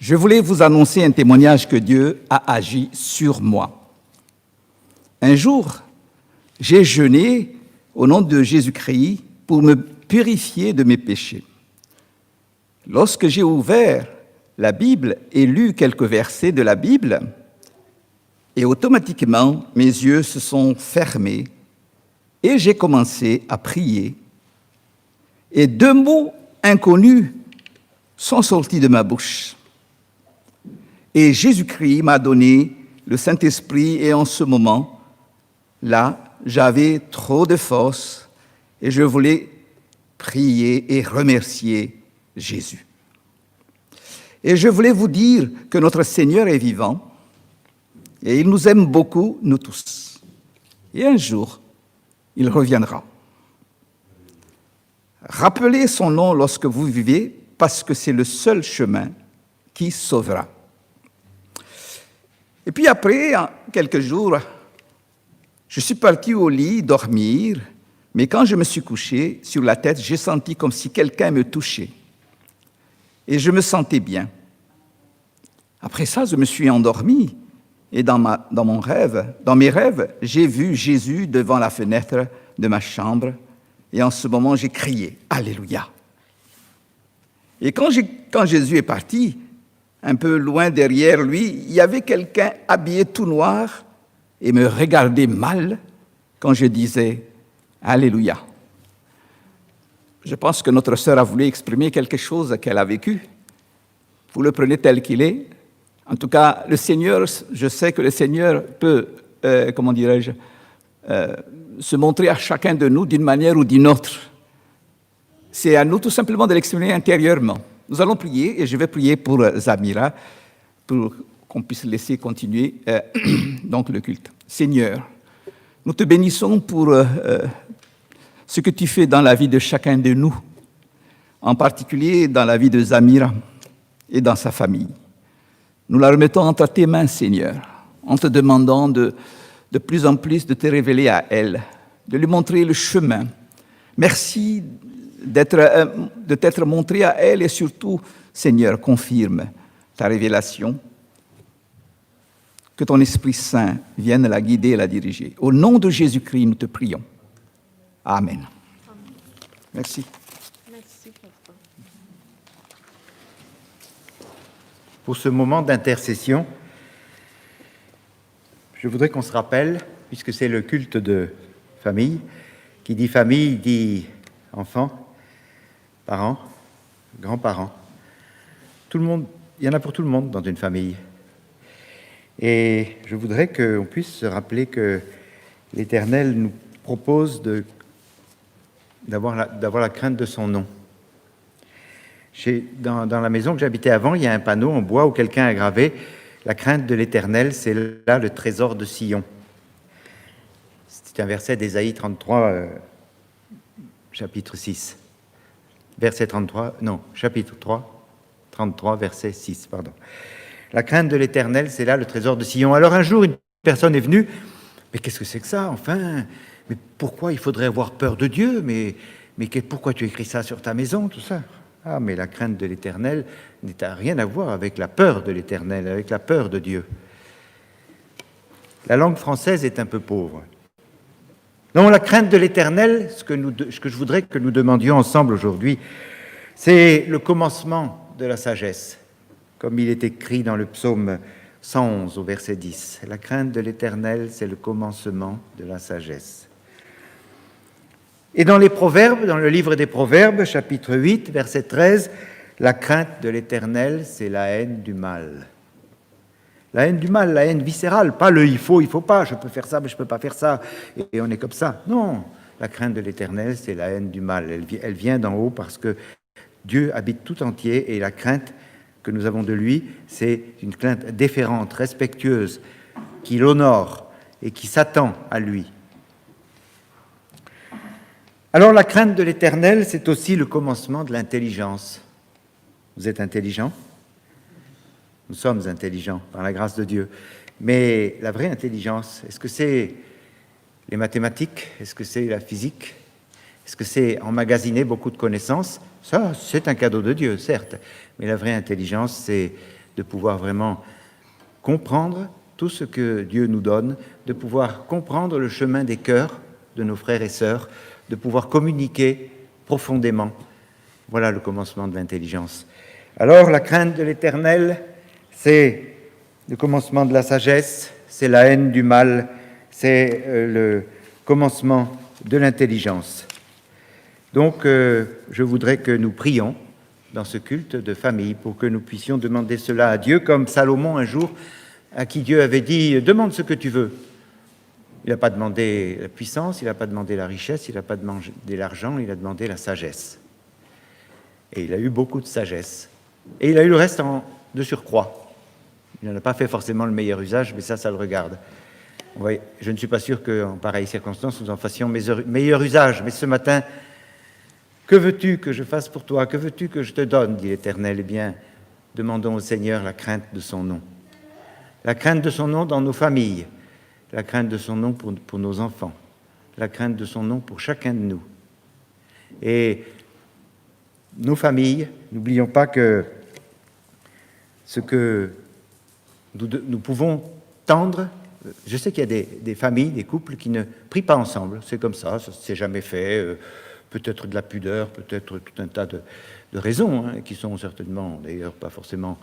je voulais vous annoncer un témoignage que Dieu a agi sur moi. Un jour, j'ai jeûné au nom de Jésus-Christ pour me purifier de mes péchés. Lorsque j'ai ouvert la Bible et lu quelques versets de la Bible, et automatiquement, mes yeux se sont fermés et j'ai commencé à prier. Et 2 mots inconnus sont sortis de ma bouche. Et Jésus-Christ m'a donné le Saint-Esprit et en ce moment-là, j'avais trop de force et je voulais prier et remercier Jésus. Et je voulais vous dire que notre Seigneur est vivant et il nous aime beaucoup, nous tous. Et un jour, il reviendra. Rappelez son nom lorsque vous vivez, parce que c'est le seul chemin qui sauvera. Et puis après, en quelques jours, je suis parti au lit dormir, mais quand je me suis couché, sur la tête, j'ai senti comme si quelqu'un me touchait. Et je me sentais bien. Après ça, je me suis endormi. Et dans mes rêves, j'ai vu Jésus devant la fenêtre de ma chambre. Et en ce moment, j'ai crié « Alléluia ». Et quand Jésus est parti, un peu loin derrière lui, il y avait quelqu'un habillé tout noir et me regardait mal quand je disais « Alléluia ». Je pense que notre sœur a voulu exprimer quelque chose qu'elle a vécu. Vous le prenez tel qu'il est. En tout cas, le Seigneur, je sais que le Seigneur peut, se montrer à chacun de nous d'une manière ou d'une autre. C'est à nous tout simplement de l'exprimer intérieurement. Nous allons prier, et je vais prier pour Zamira, pour qu'on puisse laisser continuer donc le culte. Seigneur, nous te bénissons pour ce que tu fais dans la vie de chacun de nous, en particulier dans la vie de Zamira et dans sa famille. Nous la remettons entre tes mains, Seigneur, en te demandant de plus en plus de te révéler à elle, de lui montrer le chemin. Merci de t'être montré à elle et surtout, Seigneur, confirme ta révélation, que ton Esprit Saint vienne la guider et la diriger. Au nom de Jésus-Christ, nous te prions. Amen. Merci. Pour ce moment d'intercession, je voudrais qu'on se rappelle, puisque c'est le culte de famille, qui dit famille dit enfants, parents, grands-parents. Tout le monde, il y en a pour tout le monde dans une famille. Et je voudrais qu'on puisse se rappeler que l'Éternel nous propose d'avoir la crainte de son nom. Dans la maison que j'habitais avant, il y a un panneau en bois où quelqu'un a gravé « La crainte de l'Éternel, c'est là le trésor de Sion ». C'est un verset d'Ésaïe 33, chapitre 6. Verset 33, non, chapitre 3, 33, verset 6, pardon. La crainte de l'Éternel, c'est là le trésor de Sion. Alors un jour, une personne est venue, mais qu'est-ce que c'est que ça, enfin? Mais pourquoi il faudrait avoir peur de Dieu? Mais pourquoi tu écris ça sur ta maison, tout ça? Ah, mais la crainte de l'Éternel n'a rien à voir avec la peur de l'Éternel, avec la peur de Dieu. La langue française est un peu pauvre. Non, la crainte de l'Éternel, ce que je voudrais que nous demandions ensemble aujourd'hui, c'est le commencement de la sagesse, comme il est écrit dans le psaume 111 au verset 10. La crainte de l'Éternel, c'est le commencement de la sagesse. Et dans les Proverbes, dans le livre des Proverbes, chapitre 8, verset 13, la crainte de l'Éternel, c'est la haine du mal. La haine du mal, la haine viscérale, pas le il faut pas, je peux faire ça, mais je peux pas faire ça, et on est comme ça. Non, la crainte de l'Éternel, c'est la haine du mal. Elle vient d'en haut parce que Dieu habite tout entier, et la crainte que nous avons de lui, c'est une crainte déférente, respectueuse, qui l'honore et qui s'attend à lui. Alors la crainte de l'Éternel, c'est aussi le commencement de l'intelligence. Vous êtes intelligents? Nous sommes intelligents par la grâce de Dieu. Mais la vraie intelligence, est-ce que c'est les mathématiques? Est-ce que c'est la physique? Est-ce que c'est emmagasiner beaucoup de connaissances? Ça, c'est un cadeau de Dieu, certes. Mais la vraie intelligence, c'est de pouvoir vraiment comprendre tout ce que Dieu nous donne, de pouvoir comprendre le chemin des cœurs de nos frères et sœurs, de pouvoir communiquer profondément. Voilà le commencement de l'intelligence. Alors, la crainte de l'Éternel, c'est le commencement de la sagesse, c'est la haine du mal, c'est le commencement de l'intelligence. Donc, je voudrais que nous prions dans ce culte de famille pour que nous puissions demander cela à Dieu, comme Salomon un jour, à qui Dieu avait dit « Demande ce que tu veux ». Il n'a pas demandé la puissance, il n'a pas demandé la richesse, il n'a pas demandé l'argent, il a demandé la sagesse. Et il a eu beaucoup de sagesse. Et il a eu le reste de surcroît. Il n'en a pas fait forcément le meilleur usage, mais ça le regarde. Je ne suis pas sûr qu'en pareille circonstance, nous en fassions meilleur usage. Mais ce matin, Que veux-tu que je fasse pour toi? Que veux-tu que je te donne, dit l'Éternel. Eh bien, demandons au Seigneur la crainte de son nom. La crainte de son nom dans nos familles, la crainte de son nom pour nos enfants, la crainte de son nom pour chacun de nous. Et nos familles, n'oublions pas que ce que nous pouvons tendre, je sais qu'il y a des familles, des couples qui ne prient pas ensemble, c'est comme ça ne s'est jamais fait, peut-être de la pudeur, peut-être tout un tas de raisons, hein, qui sont certainement d'ailleurs pas forcément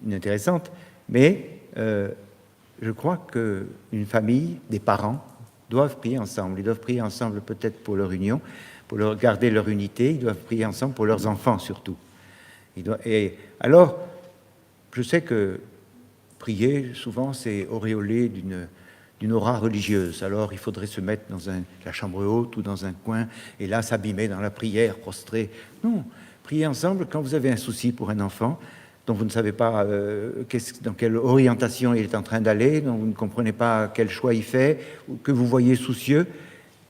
inintéressantes, mais je crois qu'une famille, des parents, doivent prier ensemble. Ils doivent prier ensemble peut-être pour leur union, pour garder leur unité, ils doivent prier ensemble pour leurs enfants surtout. Et alors, je sais que prier, souvent, c'est auréolé d'une aura religieuse. Alors, il faudrait se mettre dans la chambre haute ou dans un coin, et là, s'abîmer dans la prière, prostrer. Non, priez ensemble quand vous avez un souci pour un enfant, dont vous ne savez pas dans quelle orientation il est en train d'aller, dont vous ne comprenez pas quel choix il fait, ou que vous voyez soucieux.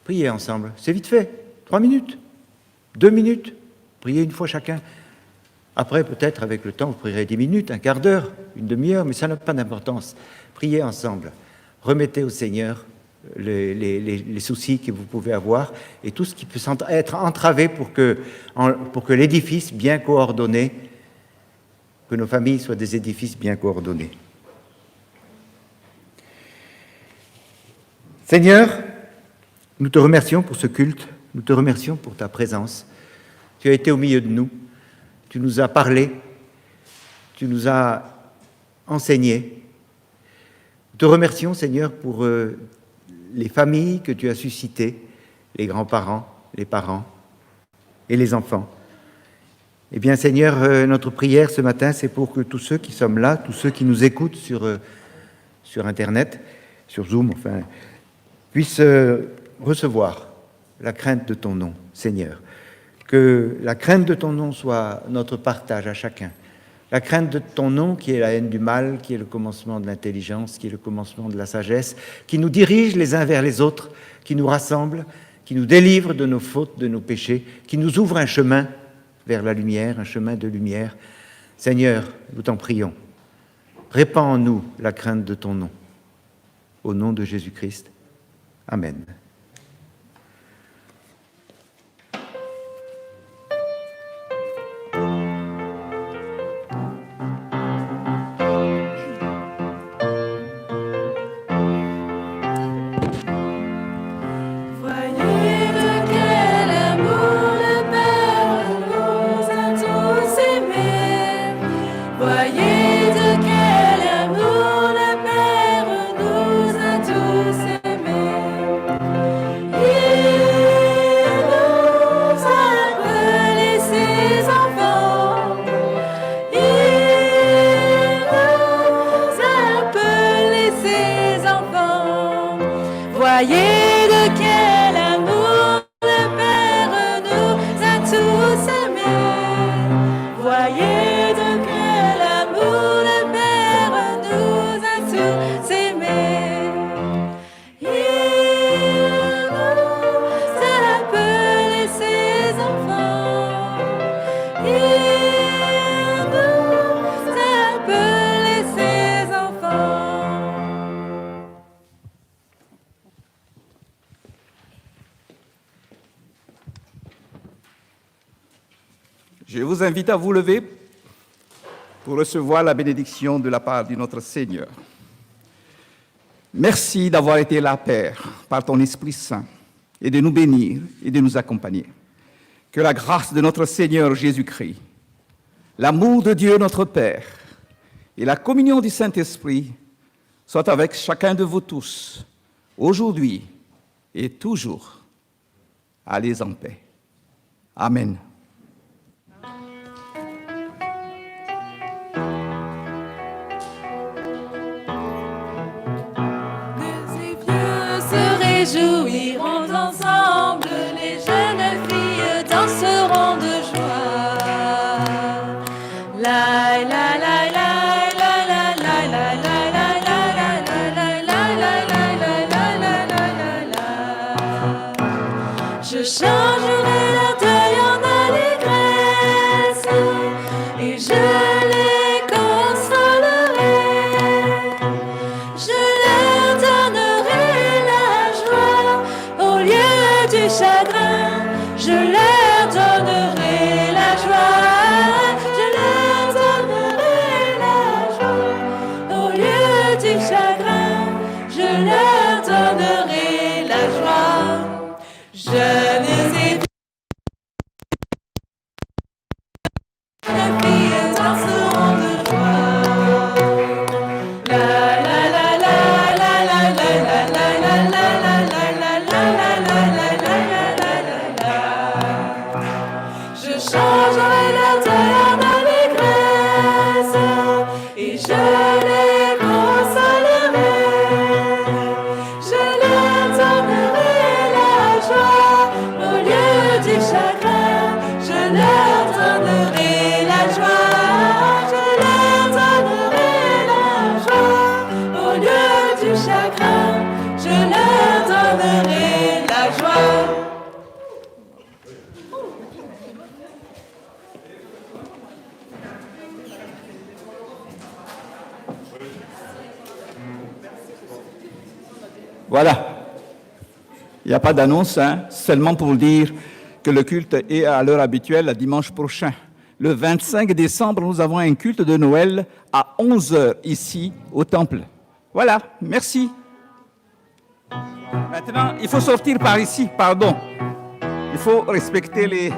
Priez ensemble. C'est vite fait. 3 minutes, 2 minutes. Priez une fois chacun. Après, peut-être, avec le temps, vous prierez 10 minutes, un quart d'heure, une demi-heure, mais ça n'a pas d'importance. Priez ensemble. Remettez au Seigneur les soucis que vous pouvez avoir et tout ce qui peut être entravé pour que l'édifice bien coordonné, que nos familles soient des édifices bien coordonnés. Seigneur, nous te remercions pour ce culte, nous te remercions pour ta présence. Tu as été au milieu de nous. Tu nous as parlé, tu nous as enseigné. Nous te remercions, Seigneur, pour les familles que tu as suscitées, les grands-parents, les parents et les enfants. Eh bien, Seigneur, notre prière ce matin, c'est pour que tous ceux qui sommes là, tous ceux qui nous écoutent sur Internet, sur Zoom, enfin, puissent recevoir la crainte de ton nom, Seigneur. Que la crainte de ton nom soit notre partage à chacun. La crainte de ton nom qui est la haine du mal, qui est le commencement de l'intelligence, qui est le commencement de la sagesse, qui nous dirige les uns vers les autres, qui nous rassemble, qui nous délivre de nos fautes, de nos péchés, qui nous ouvre un chemin vers la lumière, un chemin de lumière. Seigneur, nous t'en prions. Répands en nous la crainte de ton nom. Au nom de Jésus-Christ. Amen. Je vous invite à vous lever pour recevoir la bénédiction de la part de notre Seigneur. Merci d'avoir été là, Père, par ton Esprit Saint, et de nous bénir et de nous accompagner. Que la grâce de notre Seigneur Jésus-Christ, l'amour de Dieu notre Père et la communion du Saint-Esprit soient avec chacun de vous tous, aujourd'hui et toujours. Allez en paix. Amen. Jouiront ensemble, les jeunes filles danseront de joie. La la la la la la la la la la la la la la la la la la la la. Je changerai leur deuil en allégresse et je les consolerai. Je leur donnerai la joie au lieu du chagrin. Je leur donnerai la joie. Je leur donnerai la joie au lieu du chagrin. Je leur donnerai la joie. Je les ai les filles danseront de joie. La la la la la la la la la la la la la la la la la. Je changerai leur deuil en allégresse et je les consolerai. Je leur donnerai la joie au lieu du chagrin. Je leur donnerai la joie. Je leur donnerai la joie au lieu du chagrin. Je leur donnerai la joie. Voilà. Il n'y a pas d'annonce, seulement pour dire que le culte est à l'heure habituelle, dimanche prochain. Le 25 décembre, nous avons un culte de Noël à 11h ici au temple. Voilà, merci. Maintenant, il faut sortir par ici, pardon. Il faut respecter les...